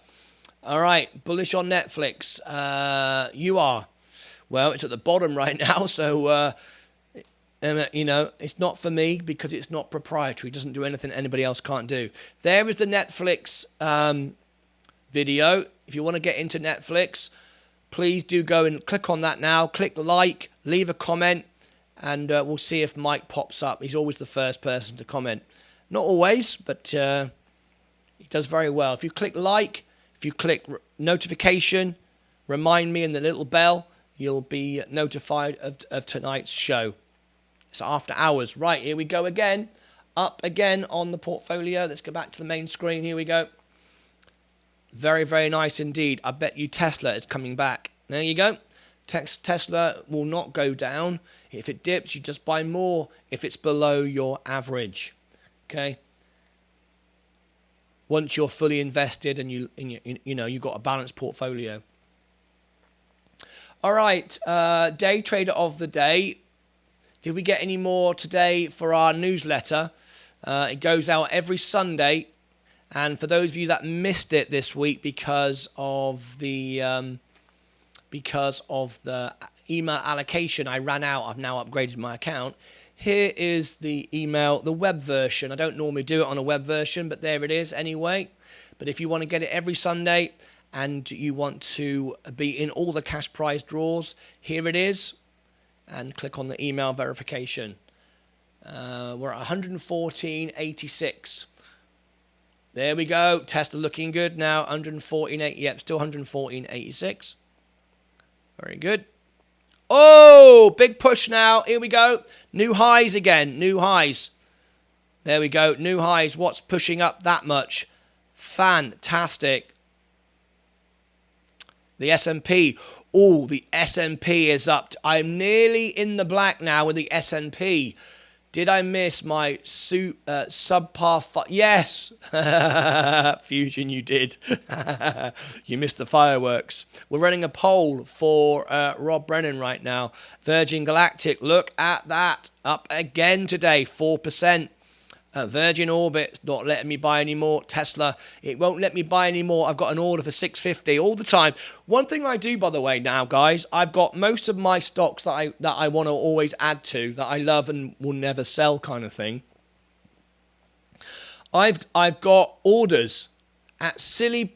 All right, bullish on Netflix. You are. Well, it's at the bottom right now, so, you know, it's not for me because it's not proprietary. It doesn't do anything anybody else can't do. There is the Netflix video. If you want to get into Netflix, please do go and click on that now. Click like, leave a comment, and we'll see if Mike pops up. He's always the first person to comment. Not always, but he does very well. If you click like, if you click notification, remind me, and the little bell, you'll be notified of tonight's show. It's after hours. Right, here we go again. Up again on the portfolio. Let's go back to the main screen. Here we go. Very, very nice indeed. I bet you Tesla is coming back. There you go. Tesla will not go down. If it dips, you just buy more if it's below your average. Okay. Once you're fully invested and you've got a balanced portfolio. All right, day trader of the day. Did we get any more today for our newsletter? It goes out every Sunday, and for those of you that missed it this week because of the email allocation, I ran out. I've now upgraded my account. Here is the email, the web version. I don't normally do it on a web version, but there it is anyway. But if you want to get it every Sunday and you want to be in all the cash prize draws, here it is. And click on the email verification. We're at 114.86. There we go. Tesla looking good now. 114.8. Yep, still 114.86. Very good. Oh, big push now. Here we go. New highs again. New highs. There we go. New highs. What's pushing up that much? Fantastic. The S&P. Oh, the S&P is up. I'm nearly in the black now with the S&P. Did I miss my subpar? Yes. Fusion, you did. You missed the fireworks. We're running a poll for Rob Brennan right now. Virgin Galactic, look at that. Up again today, 4%. Virgin Orbit not letting me buy any more. Tesla, it won't let me buy any more. I've got an order for 650 all the time. One thing I do, by the way, now, guys, I've got most of my stocks that I want to always add to, that I love and will never sell, kind of thing. I've got orders at silly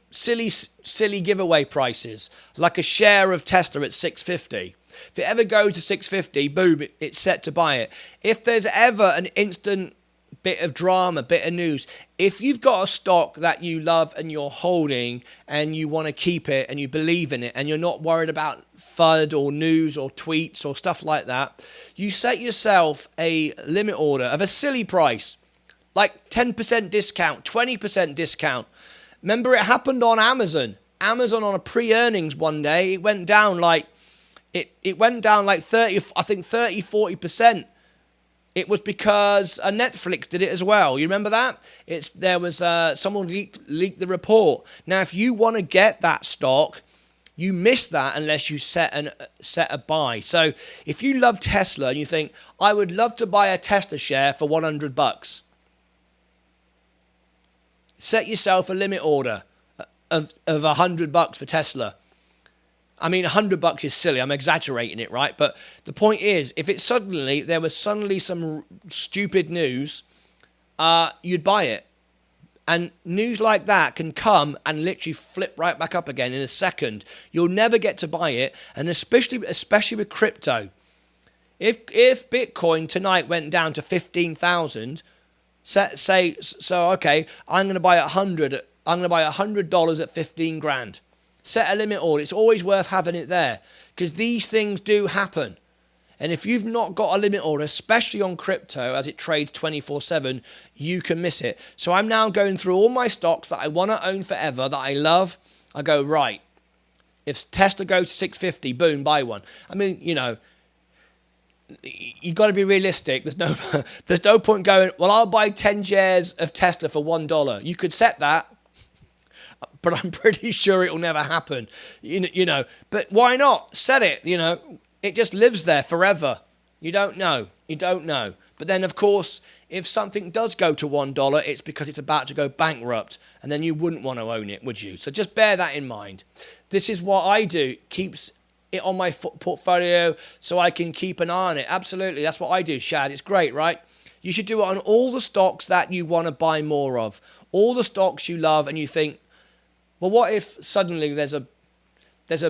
giveaway prices, like a share of Tesla at 650. If it ever goes to 650, boom, it's set to buy it. If there's ever an instant bit of drama, bit of news, if you've got a stock that you love and you're holding and you want to keep it and you believe in it and you're not worried about FUD or news or tweets or stuff like that, you set yourself a limit order of a silly price, like 10% discount, 20% discount. Remember, it happened on Amazon. Amazon on a pre-earnings one day, it went down like it went down like 40%. It was because Netflix did it as well. You remember that? There was someone leaked the report. Now, if you want to get that stock, you miss that unless you set a buy. So, if you love Tesla and you think, I would love to buy a Tesla share for $100, set yourself a limit order of $100 for Tesla. I mean, $100 is silly. I'm exaggerating it, right? But the point is, if there was suddenly some stupid news, you'd buy it. And news like that can come and literally flip right back up again in a second. You'll never get to buy it, and especially with crypto. If Bitcoin tonight went down to 15,000, okay, I'm going to buy $100. I'm going to buy $100 at 15 grand. Set a limit order. It's always worth having it there because these things do happen. And if you've not got a limit order, especially on crypto as it trades 24/7, you can miss it. So I'm now going through all my stocks that I want to own forever, that I love. I go, right, if Tesla goes to 650, boom, buy one. I mean, you've got to be realistic. There's no point going, well, I'll buy 10 shares of Tesla for $1. You could set that, but I'm pretty sure it will never happen. But why not? Set it, It just lives there forever. You don't know. But then, of course, if something does go to $1, it's because it's about to go bankrupt, and then you wouldn't want to own it, would you? So just bear that in mind. This is what I do. Keeps it on my portfolio so I can keep an eye on it. Absolutely. That's what I do, Shad. It's great, right? You should do it on all the stocks that you want to buy more of. All the stocks you love and you think, well, what if suddenly there's a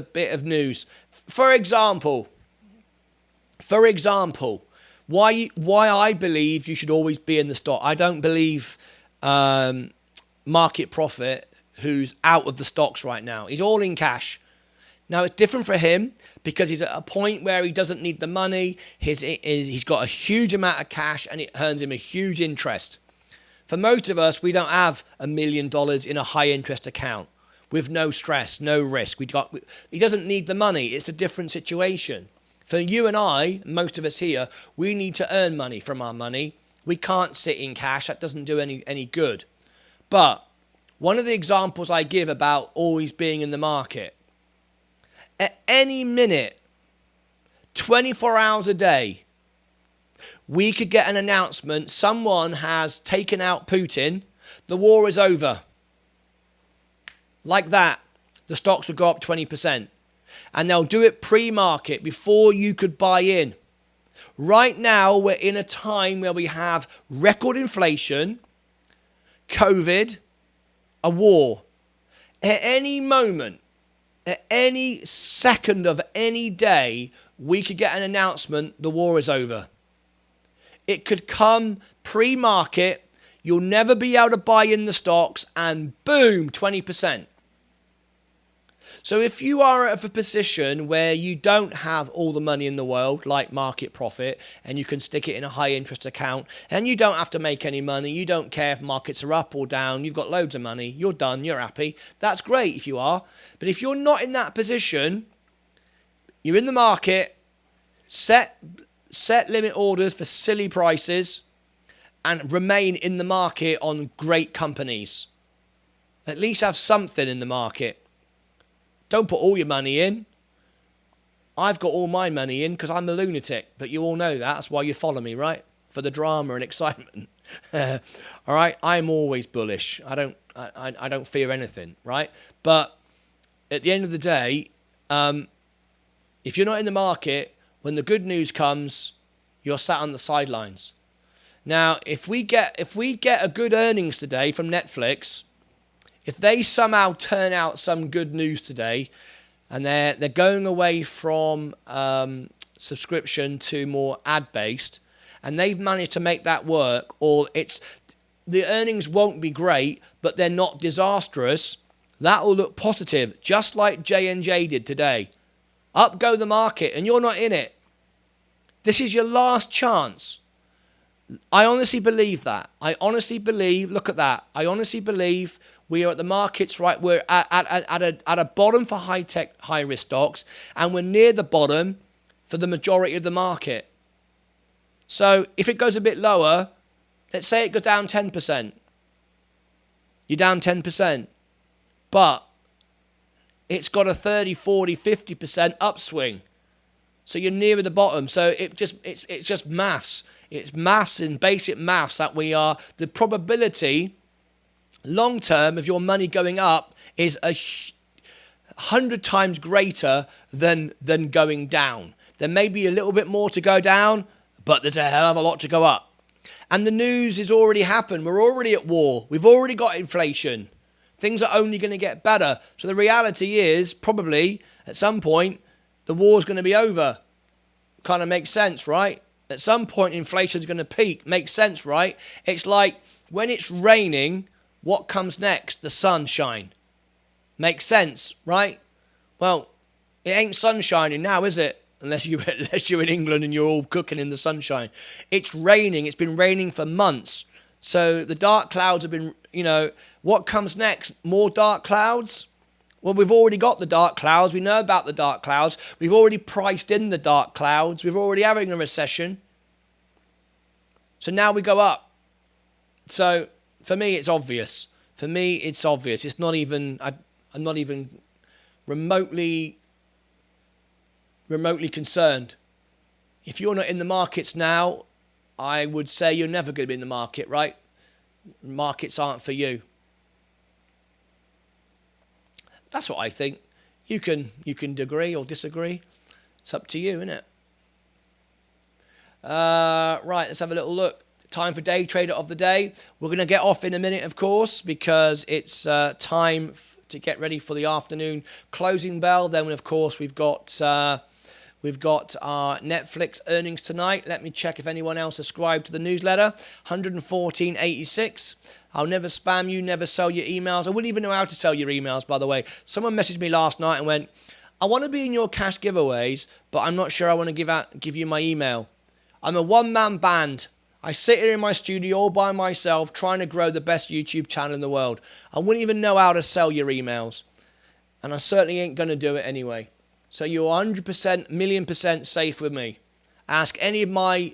bit of news? For example, Why I believe you should always be in the stock. I don't believe Market Profit, who's out of the stocks right now. He's all in cash. Now, it's different for him because he's at a point where he doesn't need the money. He's got a huge amount of cash and it earns him a huge interest. For most of us, we don't have $1 million in a high interest account with no stress, no risk. He doesn't need the money. It's a different situation. For you and I, most of us here, we need to earn money from our money. We can't sit in cash. That doesn't do any good. But one of the examples I give about always being in the market, at any minute, 24 hours a day, we could get an announcement. Someone has taken out Putin. The war is over. Like that, the stocks will go up 20%. And they'll do it pre-market before you could buy in. Right now, we're in a time where we have record inflation, COVID, a war. At any moment, at any second of any day, we could get an announcement, the war is over. It could come pre-market, you'll never be able to buy in the stocks, and boom, 20%. So if you are at a position where you don't have all the money in the world, like Market Profit, and you can stick it in a high interest account, and you don't have to make any money, you don't care if markets are up or down, you've got loads of money, you're done, you're happy, that's great if you are. But if you're not in that position, you're in the market, set limit orders for silly prices, and remain in the market on great companies. At least have something in the market. Don't put all your money in. I've got all my money in because I'm a lunatic, but you all know that. That's why you follow me, right? For the drama and excitement. All right? I'm always bullish. I don't fear anything, right? But at the end of the day, if you're not in the market, when the good news comes, you're sat on the sidelines. Now, if we get a good earnings today from Netflix, if they somehow turn out some good news today, and they're going away from subscription to more ad-based, and they've managed to make that work, or the earnings won't be great, but they're not disastrous, that will look positive, just like J&J did today. Up go the market, and you're not in it. This is your last chance. I honestly believe that. Look at that. I honestly believe we are at the markets, right? We're at a bottom for high-tech, high-risk stocks, and we're near the bottom for the majority of the market. So if it goes a bit lower, let's say it goes down 10%. You're down 10%. But it's got a 30, 40, 50% upswing. So you're nearer the bottom. So it's just maths. It's maths and basic maths that we are. The probability long term of your money going up is 100 times greater than going down. There may be a little bit more to go down, but there's a hell of a lot to go up. And the news has already happened. We're already at war. We've already got inflation. Things are only going to get better. So the reality is probably at some point the war's going to be over. Kind of makes sense, right? At some point inflation's going to peak. Makes sense, right? It's like when it's raining, what comes next? The sunshine. Makes sense, right? Well, it ain't sunshining now, is it? Unless you're in England and you're all cooking in the sunshine. It's raining. It's been raining for months. So the dark clouds have been, what comes next? More dark clouds? Well, we've already got the dark clouds. We know about the dark clouds. We've already priced in the dark clouds. We're already having a recession. So now we go up. So for me, it's obvious. It's not even, I'm not even remotely concerned. If you're not in the markets now, I would say you're never going to be in the market, right? Markets aren't for you. That's what I think. You can agree or disagree. It's up to you, isn't it? Right, let's have a little look. Time for day trader of the day. We're going to get off in a minute, of course, because it's time to get ready for the afternoon closing bell. Then, of course, we've got We've got our Netflix earnings tonight. Let me check if anyone else subscribed to the newsletter. 114.86. I'll never spam you, never sell your emails. I wouldn't even know how to sell your emails, by the way. Someone messaged me last night and went, I want to be in your cash giveaways, but I'm not sure I want to give you my email. I'm a one-man band. I sit here in my studio all by myself trying to grow the best YouTube channel in the world. I wouldn't even know how to sell your emails. And I certainly ain't going to do it anyway. So you're 100%, million percent safe with me. Ask any of my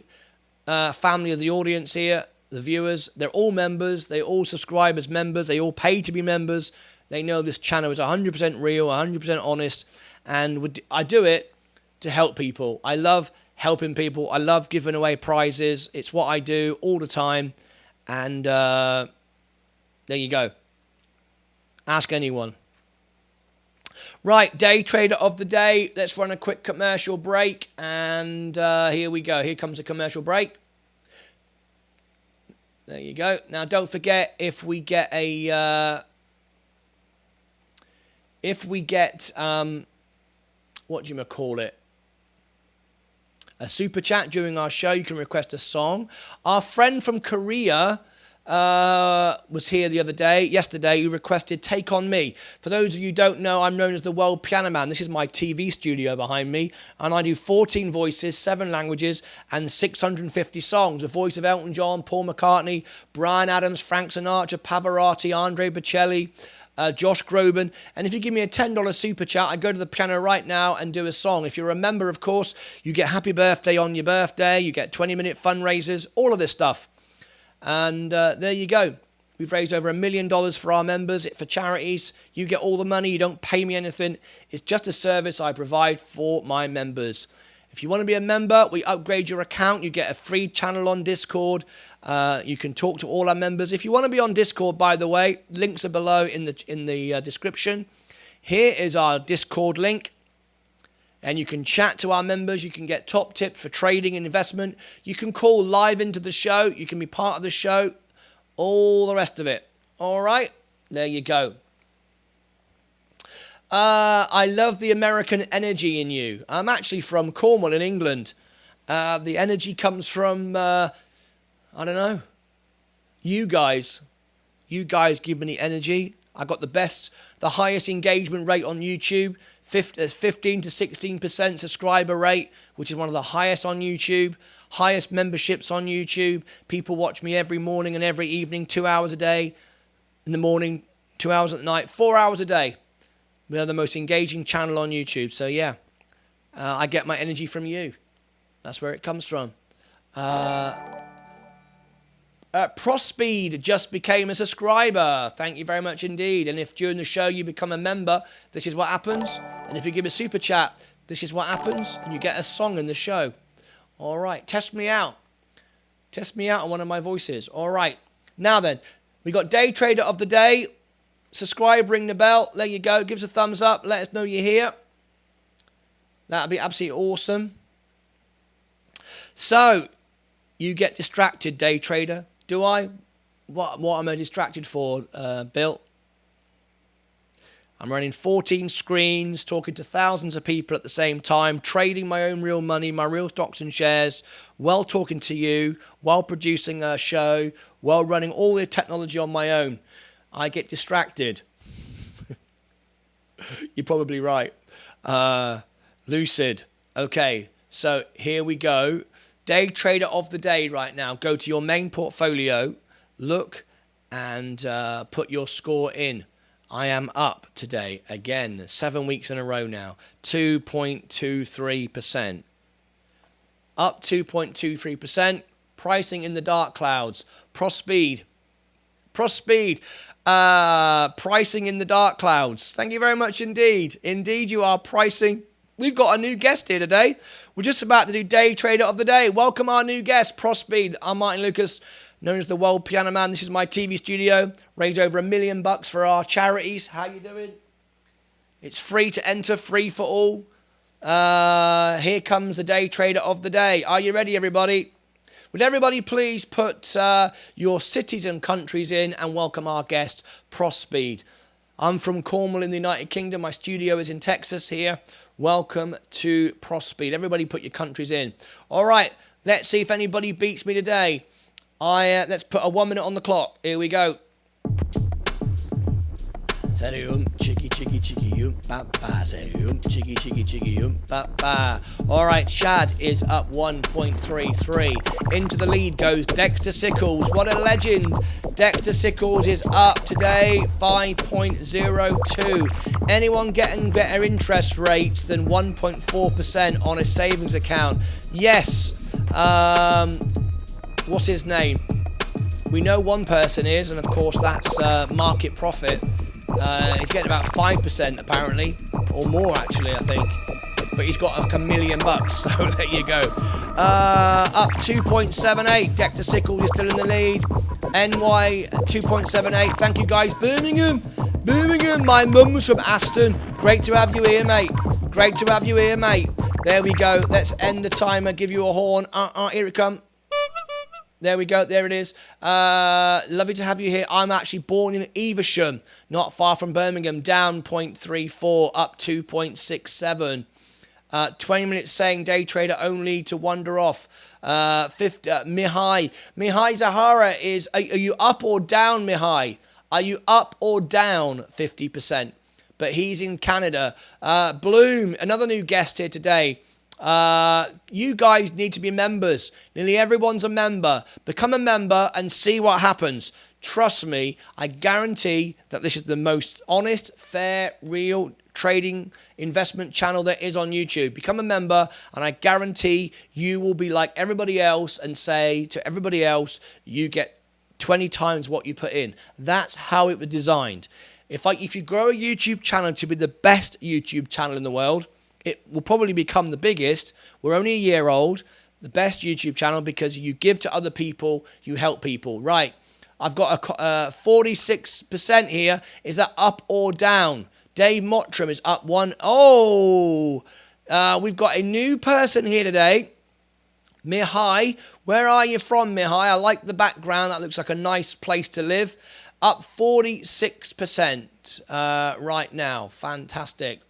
family of the audience here, the viewers. They're all members. They all subscribe as members. They all pay to be members. They know this channel is 100% real, 100% honest. And I do it to help people. I love helping people. I love giving away prizes. It's what I do all the time. And there you go. Ask anyone. Right, day trader of the day. Let's run a quick commercial break. And here we go. Here comes a commercial break. There you go. Now, don't forget, if we get what do you call it? A super chat during our show, you can request a song. Our friend from Korea was here yesterday, who requested Take On Me. For those of you who don't know, I'm known as the World Piano Man. This is my TV studio behind me, and I do 14 voices, 7 languages, and 650 songs. The voice of Elton John, Paul McCartney, Bryan Adams, Frank Sinatra, Pavarotti, Andre Bocelli, Josh Groban. And if you give me a $10 super chat, I go to the piano right now and do a song. If you're a member, of course, you get happy birthday on your birthday, you get 20-minute fundraisers, all of this stuff. And there you go. We've raised over $1 million for our members, for charities. You get all the money. You don't pay me anything. It's just a service I provide for my members. If you want to be a member, we upgrade your account. You get a free channel on Discord. You can talk to all our members. If you want to be on Discord, by the way, links are below in the description. Here is our Discord link. And you can chat to our members. You can get top tips for trading and investment. You can call live into the show. You can be part of the show. All the rest of it. All right. There you go. I love the American energy in you. I'm actually from Cornwall in England. The energy comes from, I don't know, you guys. You guys give me the energy. I got the highest engagement rate on YouTube. 15 to 16% subscriber rate, which is one of the highest on YouTube. Highest memberships on YouTube. People watch me every morning and every evening, 2 hours a day. In the morning, 2 hours at night, 4 hours a day. We are the most engaging channel on YouTube. So yeah, I get my energy from you. That's where it comes from. Prospeed just became a subscriber. Thank you very much indeed. And if during the show you become a member, this is what happens. And if you give a super chat, this is what happens. And you get a song in the show. All right. Test me out. Test me out on one of my voices. All right. Now then, we got Day Trader of the Day. Subscribe, ring the bell. There you go. Give us a thumbs up. Let us know you're here. That'll be absolutely awesome. So, you get distracted, Day Trader. Do I? What am I distracted for, Bill? I'm running 14 screens, talking to thousands of people at the same time, trading my own real money, my real stocks and shares, while talking to you, while producing a show, while running all the technology on my own. I get distracted. You're probably right. Lucid. Okay, so here we go. Day Trader of the Day right now. Go to your main portfolio, look, and put your score in. I am up today, again, 7 weeks in a row now, 2.23%. Up 2.23%. Pricing in the dark clouds. Prospeed. Pricing in the dark clouds. Thank you very much indeed. Indeed, you are pricing. We've got a new guest here today. We're just about to do Day Trader of the Day. Welcome our new guest, Prospeed. I'm Martyn Lucas, known as the World Piano Man. This is my TV studio. Raised over $1 million for our charities. How you doing? It's free to enter, free for all. Here comes the Day Trader of the Day. Are you ready, everybody? Would everybody please put your cities and countries in and welcome our guest, Prospeed. I'm from Cornwall in the United Kingdom. My studio is in Texas here. Welcome to Prospeed. Everybody put your countries in. All right, let's see if anybody beats me today. Let's put a 1 minute on the clock. Here we go. Chicky chicky chicky ba ba. Chicky chicky chicky ba ba. All right, Shad is up 1.33. Into the lead goes Dexter Sickles. What a legend! Dexter Sickles is up today 5.02. Anyone getting better interest rates than 1.4% on a savings account? Yes. What's his name? We know one person is, and of course that's Market Profit. He's getting about 5% apparently, or more actually, I think. But he's got like $1 million, so there you go. Up 2.78. Dexter Sickles is still in the lead. NY 2.78. Thank you guys. Birmingham, my mum's from Aston. Great to have you here, mate. Great to have you here, mate. There we go. Let's end the timer. Give you a horn. Here it comes. There we go. There it is. Lovely to have you here. I'm actually born in Evesham, not far from Birmingham. Down 0.34, up 2.67. 20 minutes saying day trader only to wander off. Mihai Zahara is, are you up or down, Mihai? Are you up or down 50%? But he's in Canada. Bloom, another new guest here today. You guys need to be members. Nearly everyone's a member. Become a member and see what happens. Trust me, I guarantee that this is the most honest, fair, real trading investment channel there is on YouTube. Become a member and I guarantee you will be like everybody else and say to everybody else, you get 20 times what you put in. That's how it was designed. If you grow a YouTube channel to be the best YouTube channel in the world, it will probably become the biggest. We're only a year old. The best YouTube channel because you give to other people, you help people. Right. I've got a 46% here. Is that up or down? Dave Mottram is up 1. Oh, we've got a new person here today. Mihai. Where are you from, Mihai? I like the background. That looks like a nice place to live. Up 46% right now. Fantastic.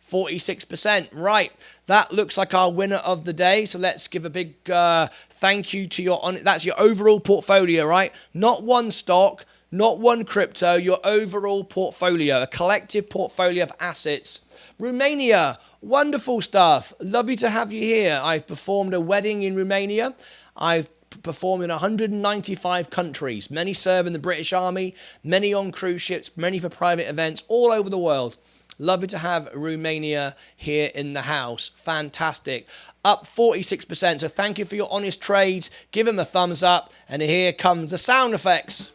46%. Right. That looks like our winner of the day. So let's give a big thank you to that's your overall portfolio, right? Not one stock, not one crypto, your overall portfolio, a collective portfolio of assets. Romania, wonderful stuff. Lovely to have you here. I've performed a wedding in Romania. I've performed in 195 countries. Many serve in the British Army, many on cruise ships, many for private events all over the world. Lovely to have Romania here in the house. Fantastic. Up 46%. So thank you for your honest trades. Give him a thumbs up. And here comes the sound effects.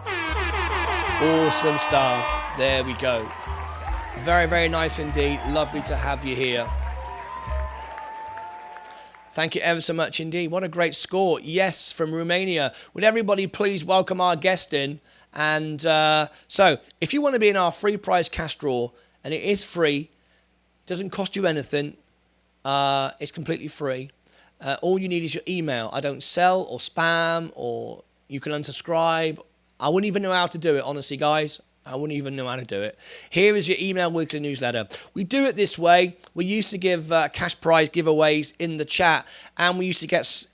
Awesome stuff. There we go. Very, very nice indeed. Lovely to have you here. Thank you ever so much indeed. What a great score. Yes, from Romania. Would everybody please welcome our guest in? And so if you want to be in our free prize cash draw, and it is free, doesn't cost you anything, it's completely free. All you need is your email. I don't sell or spam, or you can unsubscribe. I wouldn't even know how to do it, honestly, guys. I wouldn't even know how to do it. Here is your email weekly newsletter. We do it this way. We used to give cash prize giveaways in the chat, and we used to get,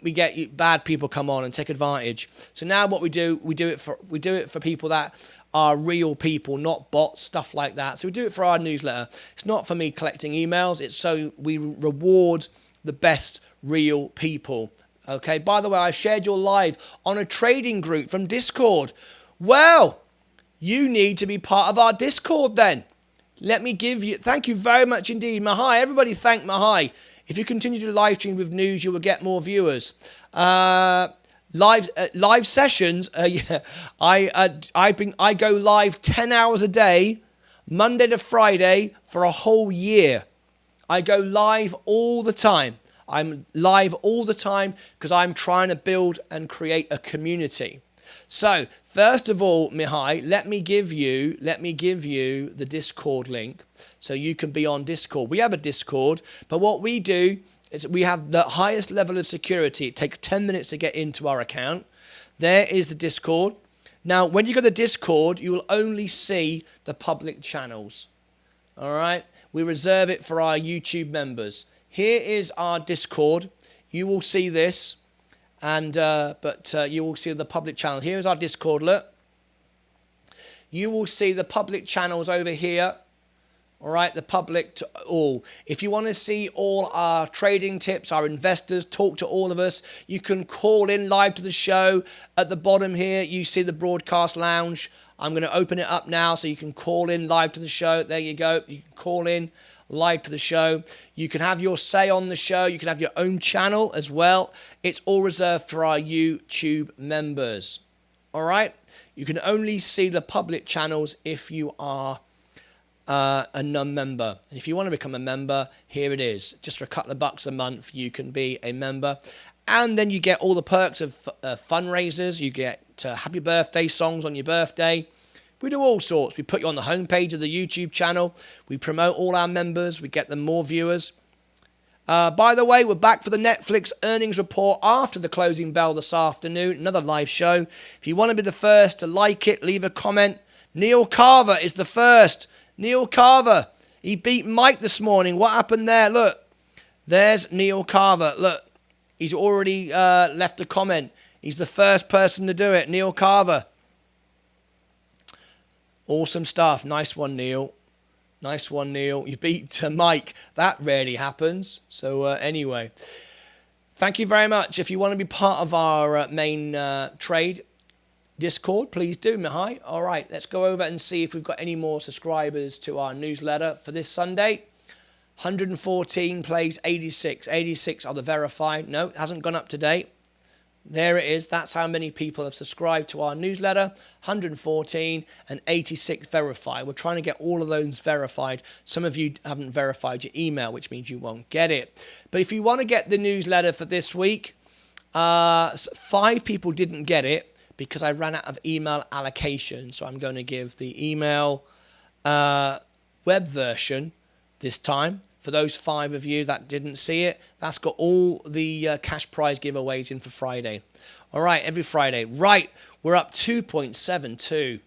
we get bad people come on and take advantage. So now what we do it for people that are real people, not bots, stuff like that. So we do it for our newsletter. It's not for me collecting emails. It's so we reward the best real people. Okay. By the way, I shared your live on a trading group from Discord. Well, you need to be part of our Discord then. Let me give you, thank you very much indeed, Mahai. Everybody thank Mahai. If you continue to live stream with news, you will get more viewers. Live sessions. Yeah, I go live 10 hours a day, Monday to Friday for a whole year. I go live all the time. I'm live all the time because I'm trying to build and create a community. So first of all, Mihai, let me give you the Discord link so you can be on Discord. We have a Discord, but what we do is we have the highest level of security. It takes 10 minutes to get into our account. There is the Discord. Now, when you go to Discord, you will only see the public channels. All right? We reserve it for our YouTube members. Here is our Discord. You will see this, and but you will see the public channel. Here is our Discord. Look. You will see the public channels over here. All right, the public to all. If you want to see all our trading tips, our investors, talk to all of us, you can call in live to the show. At the bottom here, you see the broadcast lounge. I'm going to open it up now so you can call in live to the show. There you go. You can call in live to the show. You can have your say on the show. You can have your own channel as well. It's all reserved for our YouTube members. All right. You can only see the public channels if you are a non-member. And if you want to become a member, here it is. Just for a couple of bucks a month, you can be a member. And then you get all the perks of fundraisers. You get happy birthday songs on your birthday. We do all sorts. We put you on the homepage of the YouTube channel. We promote all our members. We get them more viewers. By the way, we're back for the Netflix earnings report after the closing bell this afternoon. Another live show. If you want to be the first to like it, leave a comment. Neil Carver is the first. Neil Carver, he beat Mike this morning. What happened there? Look, there's Neil Carver. Look, he's already left a comment. He's the first person to do it. Neil Carver. Awesome stuff. Nice one, Neil. Nice one, Neil. You beat Mike. That rarely happens. So anyway, thank you very much. If you want to be part of our main trade Discord, please do, Mihai. All right, let's go over and see if we've got any more subscribers to our newsletter for this Sunday. 114 plays 86. 86 are the verified. No, it hasn't gone up to date. There it is. That's how many people have subscribed to our newsletter. 114 and 86 verified. We're trying to get all of those verified. Some of you haven't verified your email, which means you won't get it. But if you want to get the newsletter for this week, 5 people didn't get it, because I ran out of email allocation. So I'm going to give the email web version this time. For those 5 of you that didn't see it, that's got all the cash prize giveaways in for Friday. All right, every Friday. Right, we're up 2.72.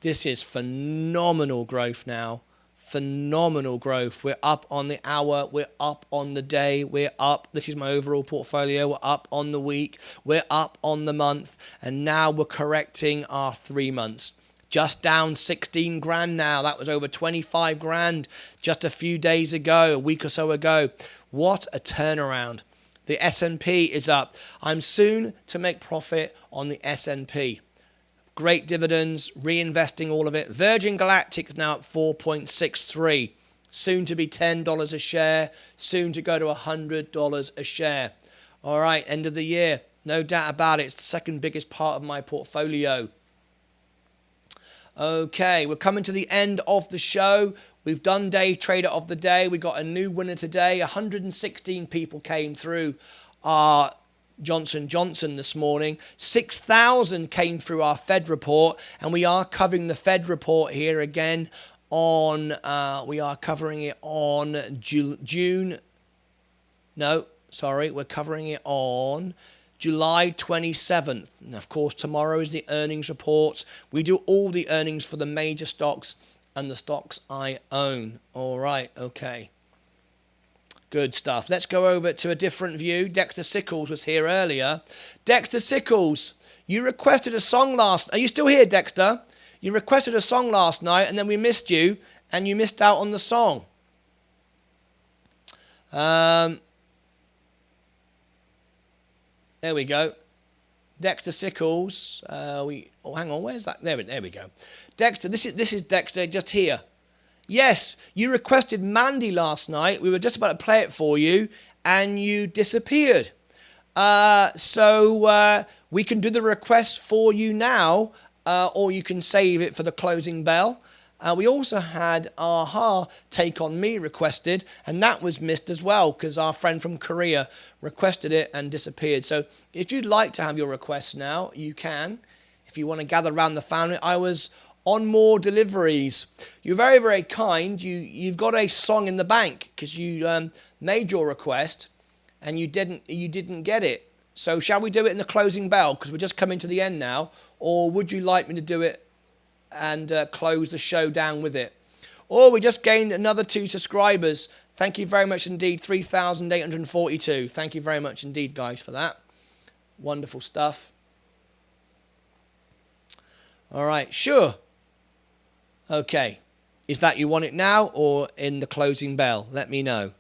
This is phenomenal growth now. Phenomenal growth. We're up on the hour. We're up on the day. We're up. This is my overall portfolio. We're up on the week. We're up on the month. And now we're correcting our 3 months. Just down 16 grand now. That was over 25 grand just a few days ago, a week or so ago. What a turnaround. The S&P is up. I'm soon to make profit on the S&P. Great dividends, reinvesting all of it. Virgin Galactic is now at 4.63. Soon to be $10 a share. Soon to go to $100 a share. All right, end of the year. No doubt about it. It's the second biggest part of my portfolio. Okay, we're coming to the end of the show. We've done Day Trader of the Day. We got a new winner today. 116 people came through our Johnson & Johnson this morning. 6,000 came through our Fed report, and we are covering the Fed report here again on, we are covering it on June, no, sorry, we're covering it on July 27th. And of course, tomorrow is the earnings reports. We do all the earnings for the major stocks and the stocks I own. All right, okay. Good stuff. Let's go over to a different view. Dexter Sickles was here earlier. Dexter Sickles, you requested a song last... Are you still here, Dexter? You requested a song last night, and then we missed you, and you missed out on the song. There we go. Dexter Sickles. Hang on. Where's that? There we go. Dexter. This is Dexter just here. Yes, you requested Mandy last night. We were just about to play it for you, and you disappeared. So we can do the request for you now, or you can save it for the closing bell. We also had Aha Take On Me requested, and that was missed as well because our friend from Korea requested it and disappeared. So if you'd like to have your request now, you can. If you want to gather around the family, I was on more deliveries. You're very, very kind. You've got a song in the bank because you made your request and you didn't get it. So shall we do it in the closing bell? Because we're just coming to the end now. Or would you like me to do it and close the show down with it? Or we just gained another 2 subscribers. Thank you very much indeed. 3,842. Thank you very much indeed, guys, for that. Wonderful stuff. All right, sure. Okay. Is that you want it now or in the closing bell? Let me know.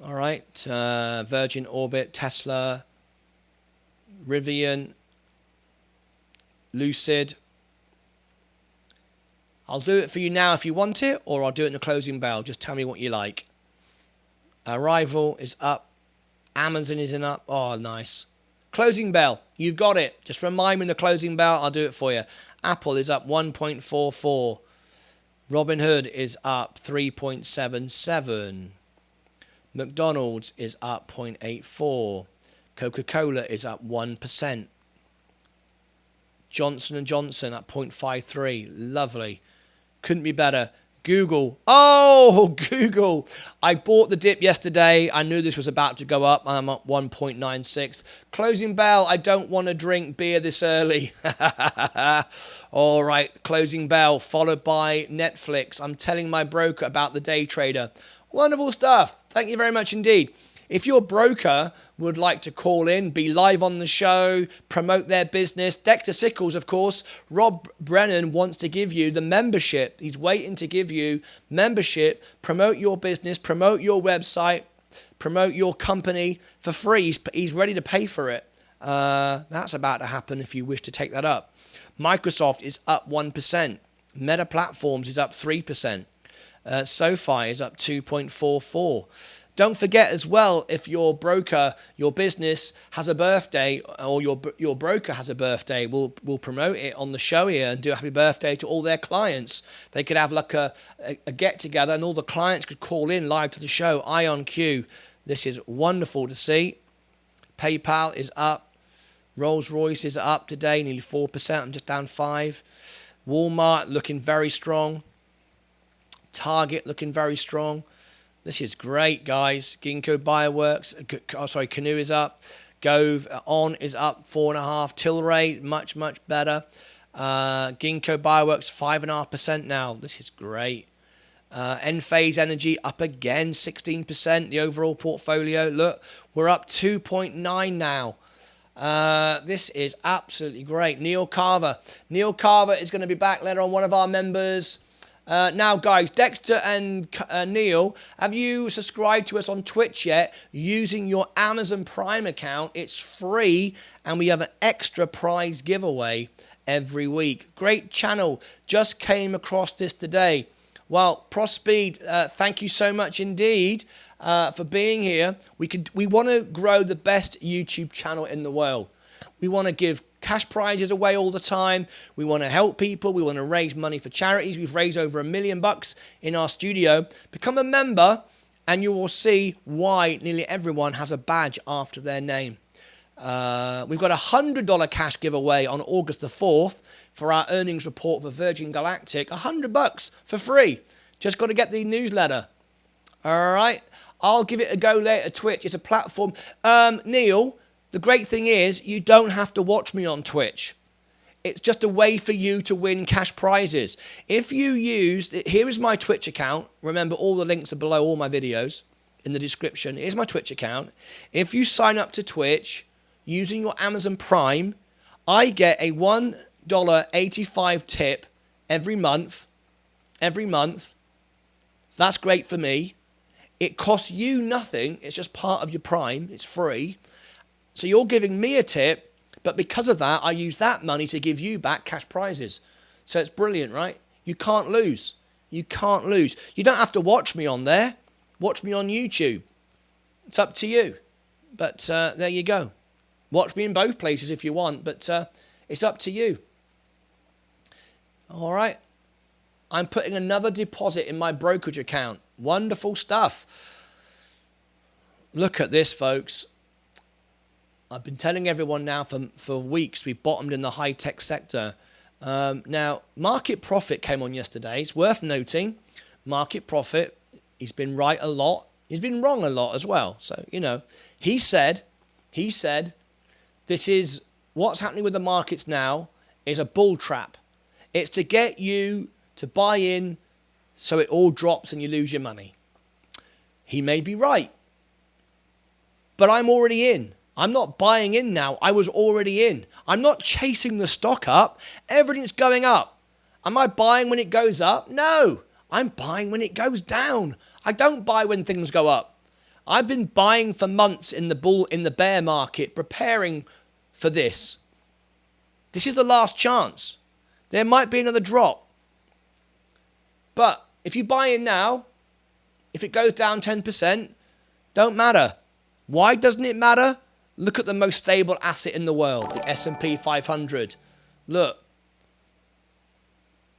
All right. Virgin Orbit, Tesla, Rivian, Lucid. I'll do it for you now if you want it, or I'll do it in the closing bell. Just tell me what you like. Arrival is up. Amazon is in up. Oh, nice. Closing bell. You've got it. Just remind me in the closing bell. I'll do it for you. Apple is up 1.44. Robinhood is up 3.77. McDonald's is up 0.84. Coca-Cola is up 1%. Johnson & Johnson up 0.53. Lovely. Couldn't be better. Google. Oh, Google. I bought the dip yesterday. I knew this was about to go up. I'm up 1.96. Closing bell. I don't want to drink beer this early. All right. Closing bell followed by Netflix. I'm telling my broker about the day trader. Wonderful stuff. Thank you very much indeed. If your broker would like to call in, be live on the show, promote their business, Dexter Sickles, of course, Rob Brennan wants to give you the membership. He's waiting to give you membership, promote your business, promote your website, promote your company for free. He's ready to pay for it. That's about to happen if you wish to take that up. Microsoft is up 1%. Meta Platforms is up 3%. SoFi is up 2.44. Don't forget as well, if your broker, your business has a birthday, or your broker has a birthday, we'll promote it on the show here and do a happy birthday to all their clients. They could have like a get together and all the clients could call in live to the show. IonQ. This is wonderful to see. PayPal is up. Rolls-Royce is up today, nearly 4%. I'm just down 5%. Walmart looking very strong. Target looking very strong. This is great, guys. Ginkgo Bioworks, Canoe is up. Gove On is up 4.5%. Tilray, much, much better. Ginkgo Bioworks, 5.5% now. This is great. Enphase Energy up again, 16%. The overall portfolio, look, we're up 2.9 now. This is absolutely great. Neil Carver. Neil Carver is going to be back later on, one of our members. Now, guys, Dexter and Neil, have you subscribed to us on Twitch yet using your Amazon Prime account? It's free, and we have an extra prize giveaway every week. Great channel. Just came across this today. Well, Prospeed, thank you so much indeed for being here. We want to grow the best YouTube channel in the world. We want to give cash prizes away all the time. We want to help people. We want to raise money for charities. We've raised over $1 million in our studio. Become a member and you will see why nearly everyone has a badge after their name. We've got a $100 cash giveaway on August the 4th for our earnings report for Virgin Galactic. $100 for free. Just got to get the newsletter. All right. I'll give it a go later. Twitch. It's a platform. Neil, the great thing is you don't have to watch me on Twitch. It's just a way for you to win cash prizes. If you use, here is my Twitch account. Remember, all the links are below all my videos in the description. Here's my Twitch account. If you sign up to Twitch using your Amazon Prime, I get a $1.85 tip every month. Every month. So that's great for me. It costs you nothing. It's just part of your Prime. It's free. So you're giving me a tip, but because of that, I use that money to give you back cash prizes. So it's brilliant, right? You can't lose. You can't lose. You don't have to watch me on there. Watch me on YouTube. It's up to you. But there you go. Watch me in both places if you want, but it's up to you. All right. I'm putting another deposit in my brokerage account. Wonderful stuff. Look at this, folks. I've been telling everyone now for weeks we've bottomed in the high-tech sector. Now, market profit came on yesterday. It's worth noting. Market profit, he's been right a lot. He's been wrong a lot as well. So, you know, he said This is what's happening with the markets now is a bull trap. It's to get you to buy in so it all drops and you lose your money. He may be right, but I'm already in. I'm not buying in now. I was already in. I'm not chasing the stock up. Everything's going up. Am I buying when it goes up? No, I'm buying when it goes down. I don't buy when things go up. I've been buying for months in the bear market, preparing for this. This is the last chance. There might be another drop. But if you buy in now, if it goes down 10%, don't matter. Why doesn't it matter? Look at the most stable asset in the world, the S&P 500. Look.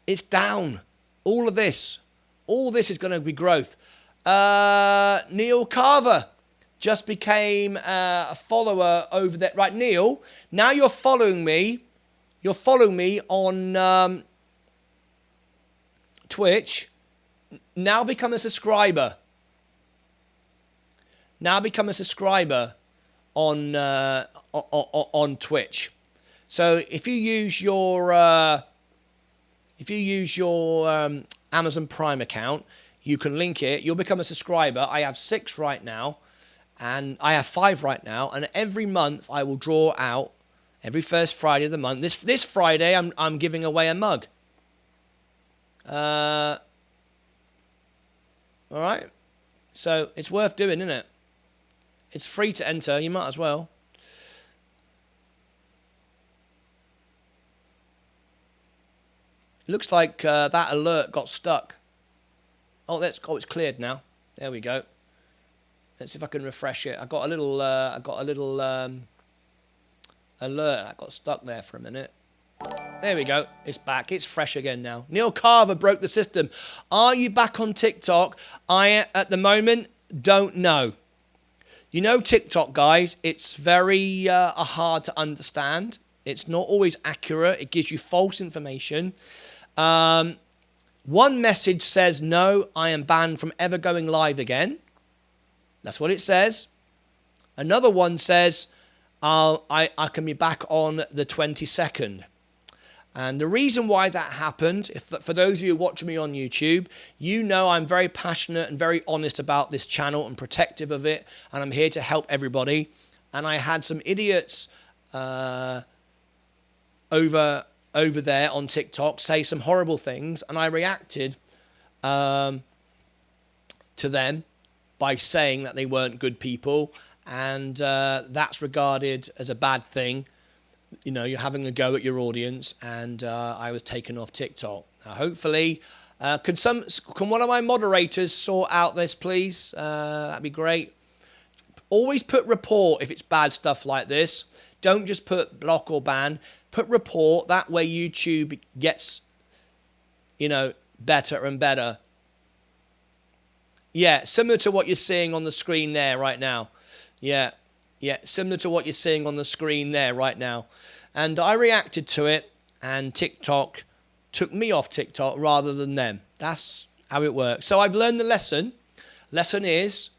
It's down. All this is going to be growth. Neil Carver just became a follower over there. Right, Neil, now you're following me. You're following me on Twitch. Now become a subscriber. Now become a subscriber on Twitch. So if you use your Amazon Prime account, you can link it. You'll become a subscriber. I have 6 right now, and I have 5 right now. And every month I will draw out every first Friday of the month. This Friday I'm giving away a mug. All right. So it's worth doing, isn't it? It's free to enter. You might as well. Looks like that alert got stuck. Oh, it's cleared now. There we go. Let's see if I can refresh it. I got a little alert that got stuck there for a minute. There we go. It's back. It's fresh again now. Neil Carver broke the system. Are you back on TikTok? I, at the moment, don't know. You know TikTok, guys, it's very hard to understand. It's not always accurate. It gives you false information. One message says, no, I am banned from ever going live again. That's what it says. Another one says, I can be back on the 22nd. And the reason why that happened, for those of you watching me on YouTube, you know I'm very passionate and very honest about this channel and protective of it. And I'm here to help everybody. And I had some idiots over there on TikTok say some horrible things. And I reacted to them by saying that they weren't good people. And that's regarded as a bad thing. You know, you're having a go at your audience, and I was taken off TikTok. Now, hopefully, can one of my moderators sort out this, please? That'd be great. Always put report if it's bad stuff like this. Don't just put block or ban. Put report. That way YouTube gets, better and better. Yeah, similar to what you're seeing on the screen there right now. Yeah, similar to what you're seeing on the screen there right now. And I reacted to it, and TikTok took me off TikTok rather than them. That's how it works. So I've learned the lesson. Lesson is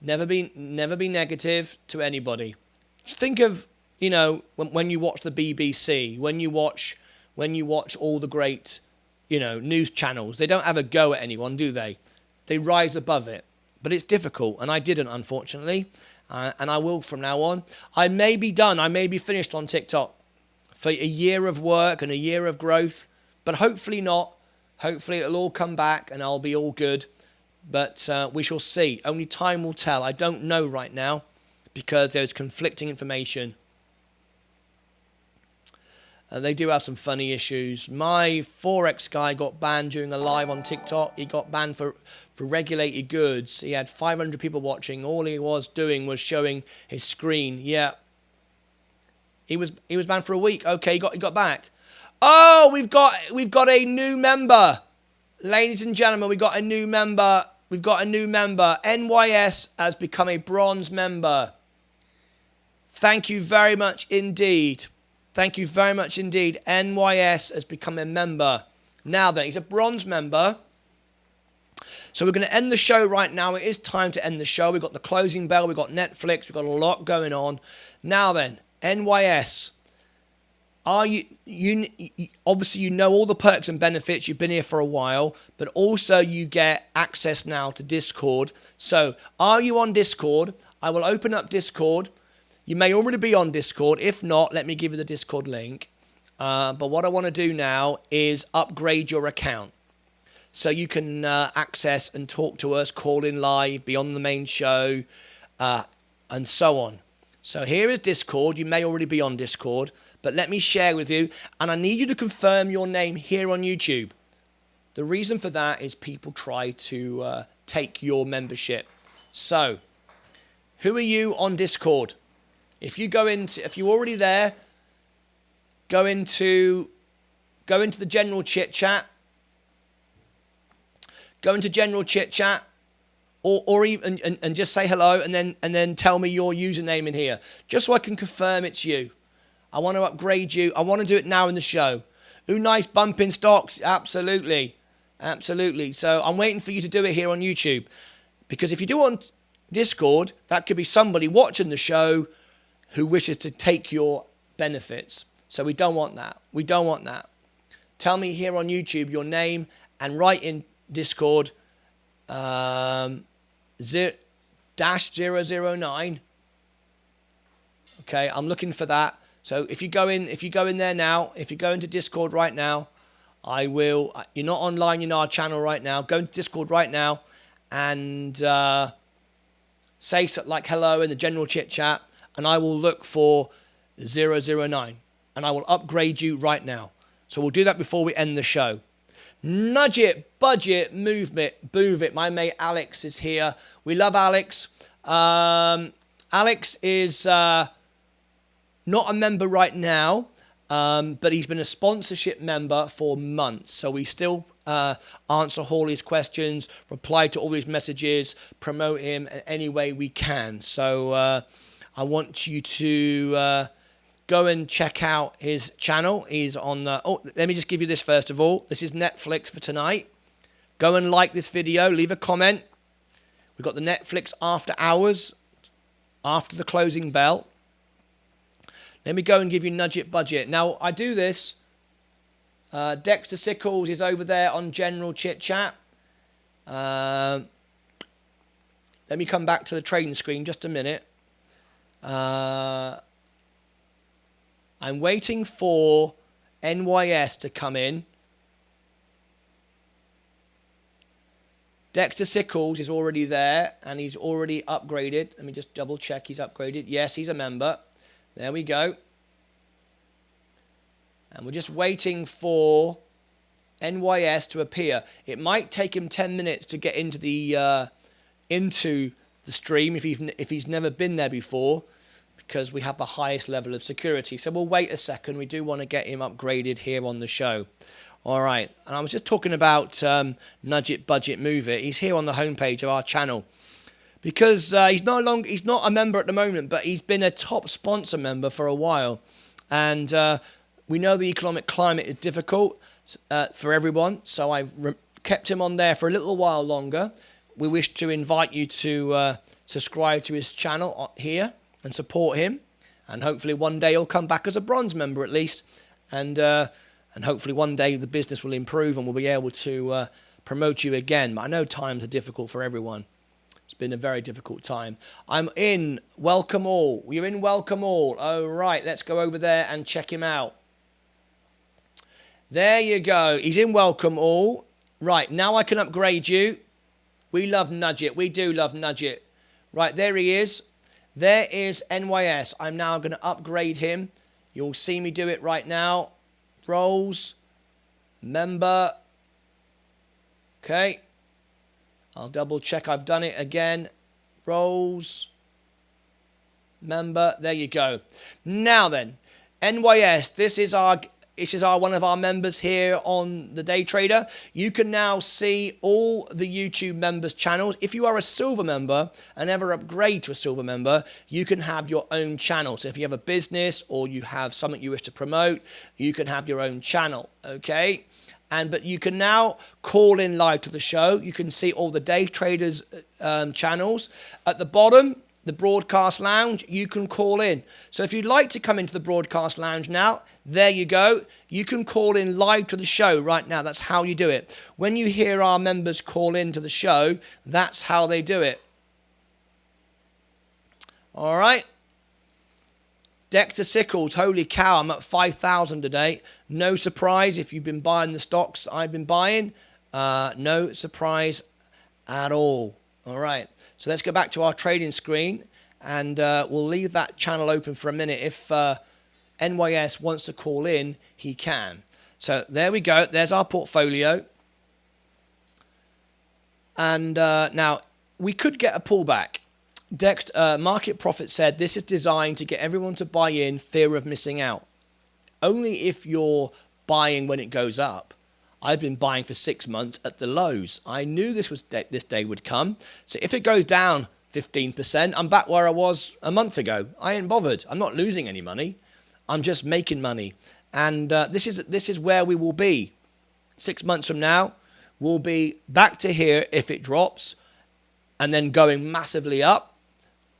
never be negative to anybody. Just think of, when you watch the BBC, when you watch all the great, news channels, they don't have a go at anyone, do they? They rise above it. But it's difficult, and I didn't, unfortunately. And I will from now on. I may be done. I may be finished on TikTok for a year of work and a year of growth. But hopefully not. Hopefully it'll all come back and I'll be all good. But we shall see. Only time will tell. I don't know right now because there's conflicting information. They do have some funny issues. My Forex guy got banned during a live on TikTok. He got banned for regulated goods. He had 500 people watching. All he was doing was showing his screen. Yeah. He was banned for a week. Okay, he got back. Oh, we've got a new member. Ladies and gentlemen, we got a new member. We've got a new member. NYS has become a bronze member. Thank you very much indeed. Thank you very much indeed. NYS has become a member. Now then, he's a bronze member. So we're going to end the show right now. It is time to end the show. We've got the closing bell. We've got Netflix. We've got a lot going on. Now then, NYS. Are you obviously you know all the perks and benefits. You've been here for a while, but also you get access now to Discord. So are you on Discord? I will open up Discord. You may already be on Discord. If not, let me give you the Discord link. But what I want to do now is upgrade your account. So you can access and talk to us, call in live, be on the main show, and so on. So here is Discord. You may already be on Discord, but let me share with you. And I need you to confirm your name here on YouTube. The reason for that is people try to take your membership. So who are you on Discord? If you're already there, go into the general chit chat. Go into general chit chat, or even and just say hello, and then tell me your username in here, just so I can confirm it's you. I want to upgrade you. I want to do it now in the show. Ooh, nice bumping stocks. Absolutely, absolutely. So I'm waiting for you to do it here on YouTube, because if you do it on Discord, that could be somebody watching the show who wishes to take your benefits. So we don't want that. We don't want that. Tell me here on YouTube your name and write in Discord -009. Okay, I'm looking for that. So if you go in there now, if you go into Discord right now, you're not online in our channel right now. Go into Discord right now and say something like hello in the general chit chat, and I will look for 009 and I will upgrade you right now. So we'll do that before we end the show. Nudge it, budget, move it. My mate Alex is here. We love Alex. Alex is not a member right now, but he's been a sponsorship member for months. So we still answer all his questions, reply to all his messages, promote him in any way we can. So I want you to go and check out his channel. He's on let me just give you this first of all. This is Netflix for tonight. Go and like this video, leave a comment. We've got the Netflix after hours, after the closing bell. Let me go and give you Nudge It Budget. Now, I do this. Dexter Sickles is over there on general chit chat. Let me come back to the trading screen just a minute. I'm waiting for NYS to come in. Dexter Sickles is already there, and he's already upgraded. Let me just double check he's upgraded. Yes, he's a member. There we go. And we're just waiting for NYS to appear. It might take him 10 minutes to get into the stream if he's never been there before, because we have the highest level of security. So we'll wait a second. We do want to get him upgraded here on the show. All right. And I was just talking about Nudge It, Budget, Move It. He's here on the homepage of our channel because he's not a member at the moment, but he's been a top sponsor member for a while. And we know the economic climate is difficult for everyone. So I've kept him on there for a little while longer. We wish to invite you to subscribe to his channel here and support him, and hopefully one day he'll come back as a bronze member at least, and hopefully one day the business will improve and we'll be able to promote you again. But I know times are difficult for everyone. It's been a very difficult time. I'm in Welcome All. You're in Welcome All. Oh, right. Let's go over there and check him out. There you go. He's in Welcome All. Right. Now I can upgrade you. We love Nudge It. We do love Nudge It. Right. There he is. There is NYS. I'm now going to upgrade him. You'll see me do it right now. Roles. Member. Okay. I'll double check I've done it again. Roles. Member. There you go. Now then, NYS. This is one of our members here on the Day Trader. You can now see all the YouTube members' channels. If you are a silver member and ever upgrade to a silver member, you can have your own channel. So if you have a business or you have something you wish to promote, you can have your own channel. Okay. But you can now call in live to the show. You can see all the Day Traders channels. At the bottom, the broadcast lounge, you can call in. So if you'd like to come into the broadcast lounge now, there you go. You can call in live to the show right now. That's how you do it. When you hear our members call in to the show, that's how they do it. All right. Dexter Sickles, holy cow, I'm at 5,000 today. No surprise if you've been buying the stocks I've been buying. No surprise at all. All right. So let's go back to our trading screen, and we'll leave that channel open for a minute. If NYS wants to call in, he can. So there we go. There's our portfolio. And now we could get a pullback. Market Profit said this is designed to get everyone to buy in, fear of missing out. Only if you're buying when it goes up. I've been buying for 6 months at the lows. I knew this day would come. So if it goes down 15%, I'm back where I was a month ago. I ain't bothered. I'm not losing any money. I'm just making money. And this is where we will be. 6 months from now, we'll be back to here if it drops, and then going massively up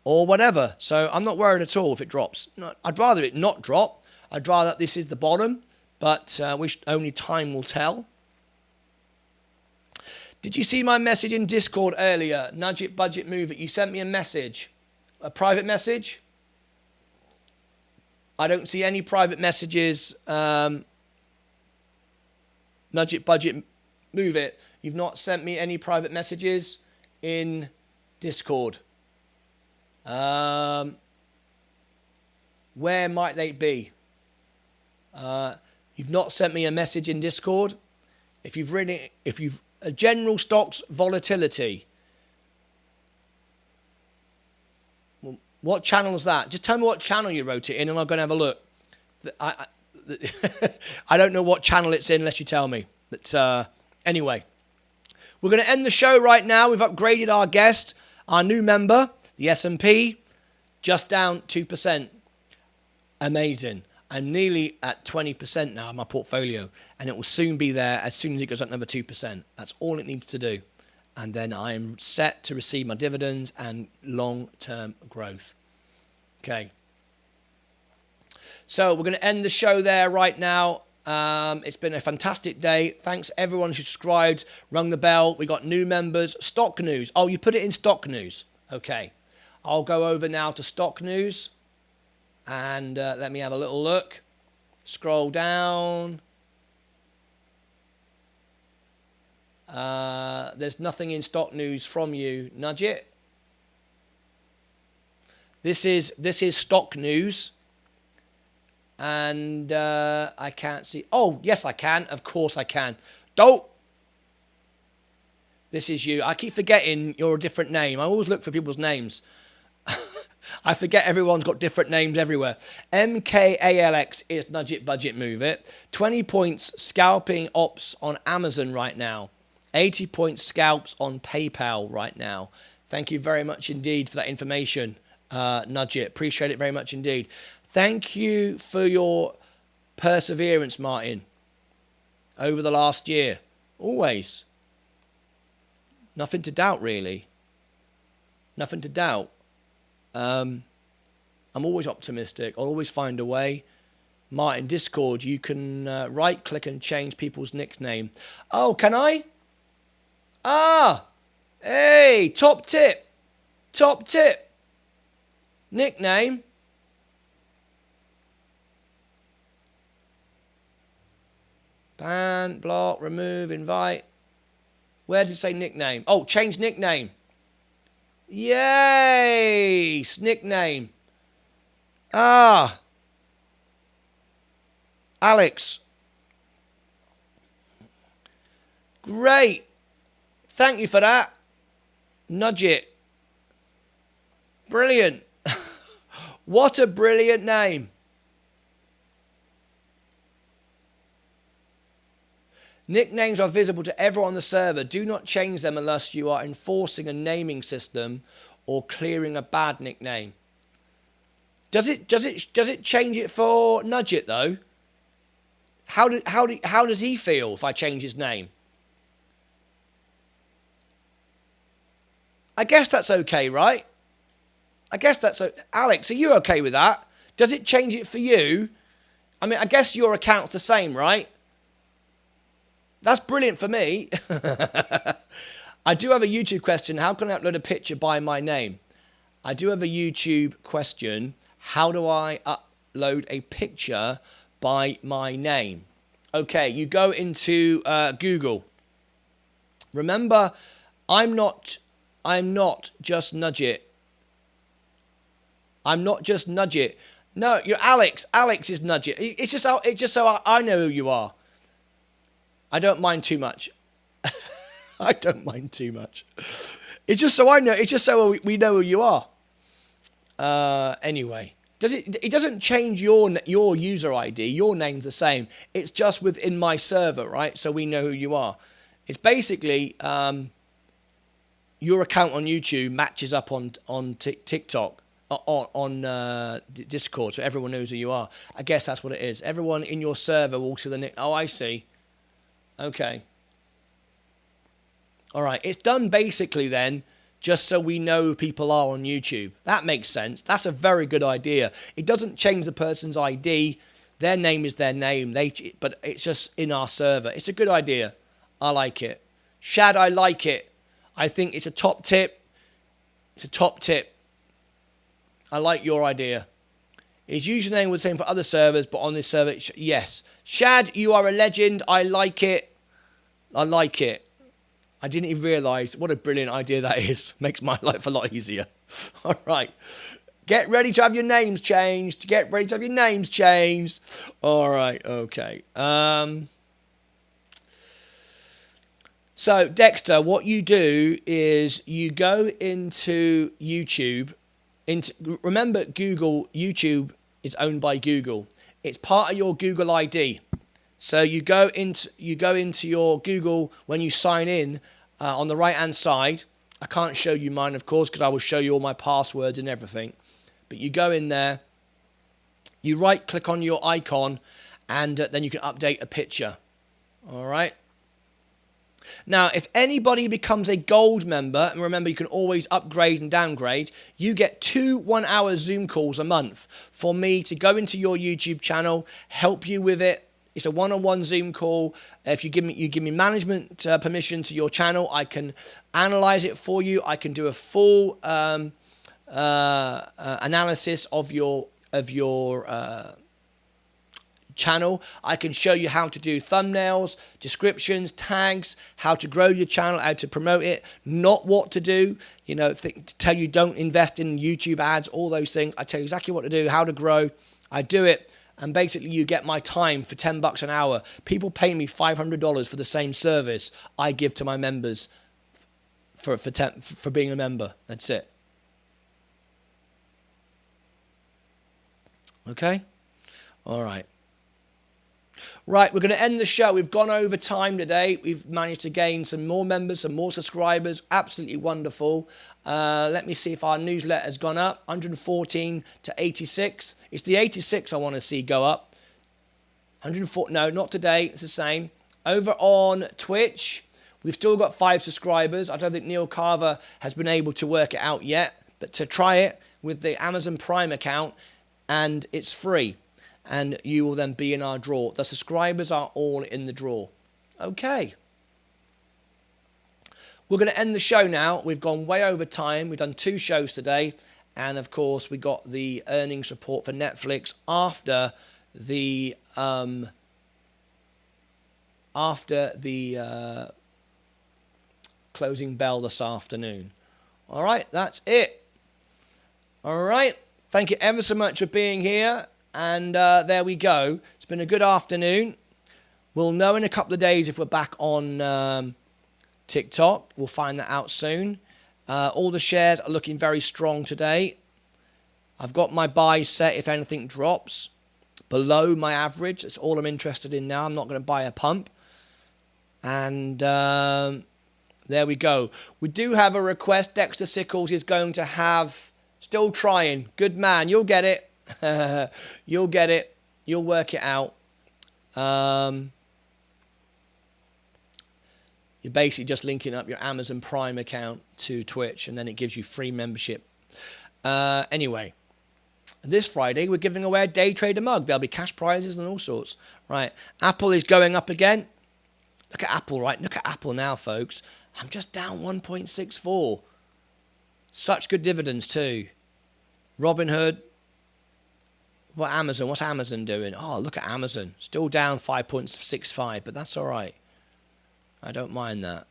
or whatever. So I'm not worried at all if it drops. I'd rather it not drop. I'd rather that this is the bottom. But only time will tell. Did you see my message in Discord earlier? Nudge it, budget, move it. You sent me a message. A private message? I don't see any private messages. Nudge it, budget, move it. You've not sent me any private messages in Discord. Where might they be? You've not sent me a message in Discord. If you've general stocks volatility. Well, what channel is that? Just tell me what channel you wrote it in, and I'm going to have a look. I don't know what channel it's in unless you tell me. But anyway, we're going to end the show right now. We've upgraded our guest, our new member, the S&P, just down 2%. Amazing. I'm nearly at 20% now in my portfolio, and it will soon be there as soon as it goes up another 2%. That's all it needs to do. And then I am set to receive my dividends and long-term growth. Okay. So we're going to end the show there right now. It's been a fantastic day. Thanks everyone who subscribed, rung the bell. We got new members. Stock news. Oh, you put it in stock news. Okay. I'll go over now to stock news. And let me have a little look. Scroll down. There's nothing in stock news from you. Nudge it. This is stock news. And I can't see. Oh, yes, I can. Of course I can. Don't. This is you. I keep forgetting you're a different name. I always look for people's names. I forget everyone's got different names everywhere. MKALX is Nudge It, Budget, Move It. 20 points scalping ops on Amazon right now. 80 points scalps on PayPal right now. Thank you very much indeed for that information, Nudge It. Appreciate it very much indeed. Thank you for your perseverance, Martyn, over the last year. Always. Nothing to doubt, really. Nothing to doubt. I'm always optimistic. I'll always find a way. Martyn, Discord, you can right-click and change people's nickname. Oh, can I? Ah! Hey, top tip. Top tip. Nickname. Ban, block, remove, invite. Where did it say nickname? Oh, change nickname. Yay! Nickname. Ah. Alex. Great. Thank you for that. Nudge it. Brilliant. What a brilliant name. Nicknames are visible to everyone on the server. Do not change them unless you are enforcing a naming system or clearing a bad nickname. Does it change it for Nudge It though? How does he feel if I change his name? I guess that's okay, right? I guess that's Alex, are you okay with that? Does it change it for you? I mean, I guess your account's the same, right? That's brilliant for me. I do have a YouTube question. How can I upload a picture by my name? I do have a YouTube question. How do I upload a picture by my name? Okay, you go into Google. Remember, I'm not just nudge it. I'm not just nudge it. No, you're Alex. Alex is nudge it. It's just so I know who you are. I don't mind too much. I don't mind too much. It's just so I know. It's just so we know who you are. Anyway, it doesn't change your user ID. Your name's the same. It's just within my server, right? So we know who you are. It's basically your account on YouTube matches up on TikTok, on Discord, so everyone knows who you are. I guess that's what it is. Everyone in your server will see the nick. Oh, I see. Okay. All right. It's done basically then, just so we know who people are on YouTube. That makes sense. That's a very good idea. It doesn't change the person's ID. Their name is their name. But it's just in our server. It's a good idea. I like it. Shad, I like it. I think it's a top tip. It's a top tip. I like your idea. His username was the same for other servers, but on this server, yes. Shad, you are a legend. I like it. I like it. I didn't even realise what a brilliant idea that is. Makes my life a lot easier. All right. Get ready to have your names changed. Get ready to have your names changed. All right. Okay. So, Dexter, what you do is you go into YouTube. Remember, YouTube is owned by Google. It's part of your Google ID. So you go into your Google when you sign in on the right-hand side. I can't show you mine, of course, because I will show you all my passwords and everything. But you go in there, you right-click on your icon, and then you can update a picture. All right. Now, if anybody becomes a gold member, and remember you can always upgrade and downgrade, you get 2 1-hour Zoom calls a month for me to go into your YouTube channel, help you with it. It's a one-on-one Zoom call. If you give me management permission to your channel, I can analyze it for you. I can do a full analysis of your channel. I can show you how to do thumbnails, descriptions, tags, how to grow your channel, how to promote it, not what to do, tell you don't invest in YouTube ads, all those things. I tell you exactly what to do, how to grow. I do it, and basically you get my time for $10 an hour. People pay me $500 for the same service I give to my members for being a member. That's it. Okay? All right. Right, we're going to end the show. We've gone over time today. We've managed to gain some more members, some more subscribers. Absolutely wonderful. Let me see if our newsletter has gone up. 114 to 86. It's the 86 I want to see go up. 104. No, not today. It's the same. Over on Twitch, we've still got 5 subscribers. I don't think Neil Carver has been able to work it out yet. But to try it with the Amazon Prime account, and it's free. And you will then be in our draw. The subscribers are all in the draw. Okay. We're going to end the show now. We've gone way over time. We've done 2 shows today. And, of course, we got the earnings report for Netflix after the closing bell this afternoon. All right, that's it. All right. Thank you ever so much for being here. And there we go. It's been a good afternoon. We'll know in a couple of days if we're back on TikTok. We'll find that out soon. All the shares are looking very strong today. I've got my buy set if anything drops below my average. That's all I'm interested in now. I'm not going to buy a pump. And there we go. We do have a request. Dexter Sickles is going to have... Still trying. Good man. You'll get it. You'll get it. You'll work it out. You're basically just linking up your Amazon Prime account to Twitch, and then it gives you free membership. Anyway, this Friday, we're giving away a day trader mug. There'll be cash prizes and all sorts. Right. Apple is going up again. Look at Apple, right? Look at Apple now, folks. I'm just down 1.64. Such good dividends, too. Robinhood. What Amazon? What's Amazon doing? Oh, look at Amazon. Still down 5.65, but that's all right. I don't mind that.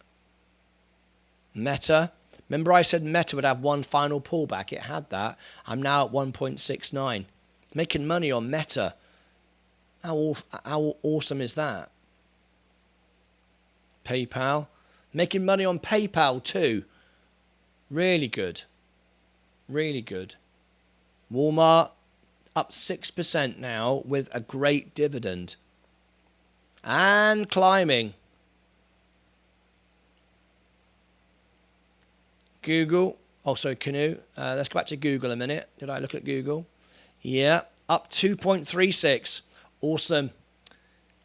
Meta. Remember I said Meta would have one final pullback? It had that. I'm now at 1.69. Making money on Meta. How awesome is that? PayPal. Making money on PayPal too. Really good. Really good. Walmart up 6% now with a great dividend. And climbing. Google. Oh, sorry, Canoe. Let's go back to Google a minute. Did I look at Google? Yeah, up 2.36. Awesome.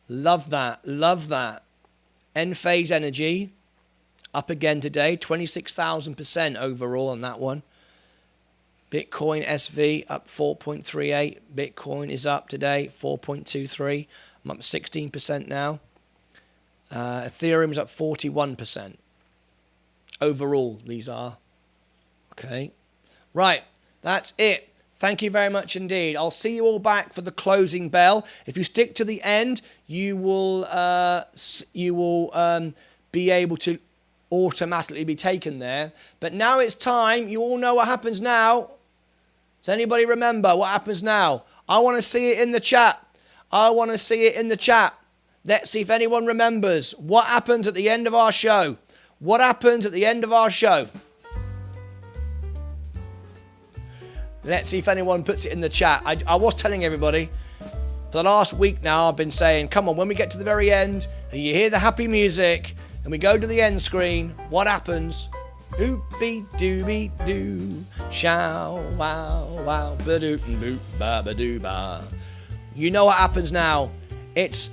Love that. Love that. Enphase Energy up again today. 26,000% overall on that one. Bitcoin SV up 4.38. Bitcoin is up today. 4.23. I'm up 16% now. Ethereum is up 41%. Overall, these are. Okay. Right. That's it. Thank you very much indeed. I'll see you all back for the closing bell. If you stick to the end, you will be able to automatically be taken there. But now it's time. You all know what happens now. Does anybody remember what happens now? I want to see it in the chat. I want to see it in the chat. Let's see if anyone remembers what happens at the end of our show. What happens at the end of our show? Let's see if anyone puts it in the chat. I was telling everybody for the last week now, I've been saying, come on, when we get to the very end and you hear the happy music and we go to the end screen, what happens? Oopie doobie doo, show wow wow ba doo boop ba ba doo ba. You know what happens now? It's,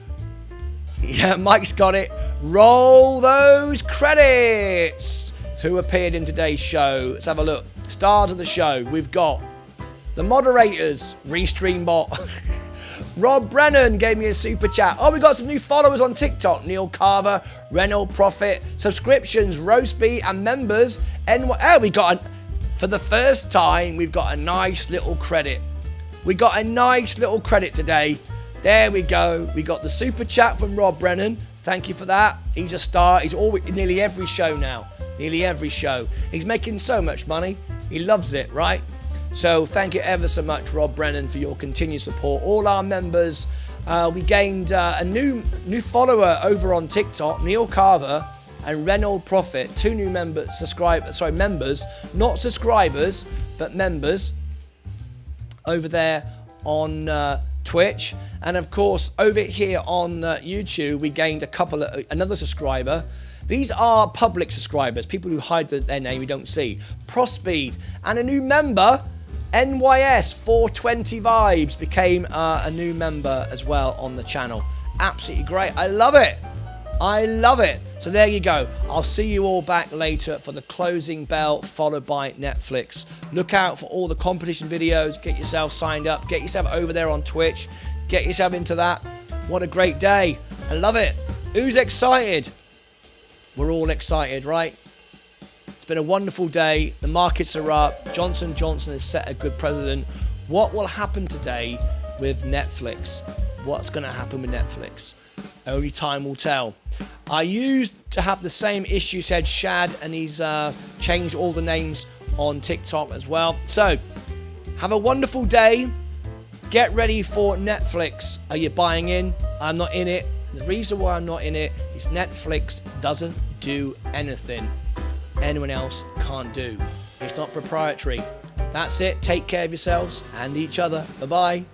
yeah, Mike's got it. Roll those credits. Who appeared in today's show? Let's have a look. Stars of the show. We've got the moderators, Restreambot. Rob Brennan gave me a super chat. Oh, we got some new followers on TikTok. Neil Carver, Reynolds Profit, subscriptions, Roastbee, and members. We got, for the first time, we've got a nice little credit. We got a nice little credit today. There we go. We got the super chat from Rob Brennan. Thank you for that. He's a star. He's always nearly every show now. Nearly every show. He's making so much money. He loves it, right? So thank you ever so much, Rob Brennan, for your continued support. All our members, we gained a new follower over on TikTok, Neil Carver and Reynolds Profit, two new members, members, not subscribers, but members over there on Twitch. And of course, over here on YouTube, we gained another subscriber. These are public subscribers, people who hide their name we don't see. Prospeed, and a new member, NYS 420 Vibes, became a new member as well on the channel. Absolutely great. I love it. I love it. So there you go. I'll see you all back later for the closing bell, followed by Netflix. Look out for all the competition videos. Get yourself signed up. Get yourself over there on Twitch. Get yourself into that. What a great day. I love it. Who's excited? We're all excited, right? It's been a wonderful day. The markets are up. Johnson & Johnson has set a good precedent. What will happen today with Netflix? What's going to happen with Netflix? Only time will tell. I used to have the same issue, said Shad, and he's changed all the names on TikTok as well. So, have a wonderful day. Get ready for Netflix. Are you buying in? I'm not in it. The reason why I'm not in it is Netflix doesn't do anything anyone else can't do. It's not proprietary. That's it. Take care of yourselves and each other. Bye-bye.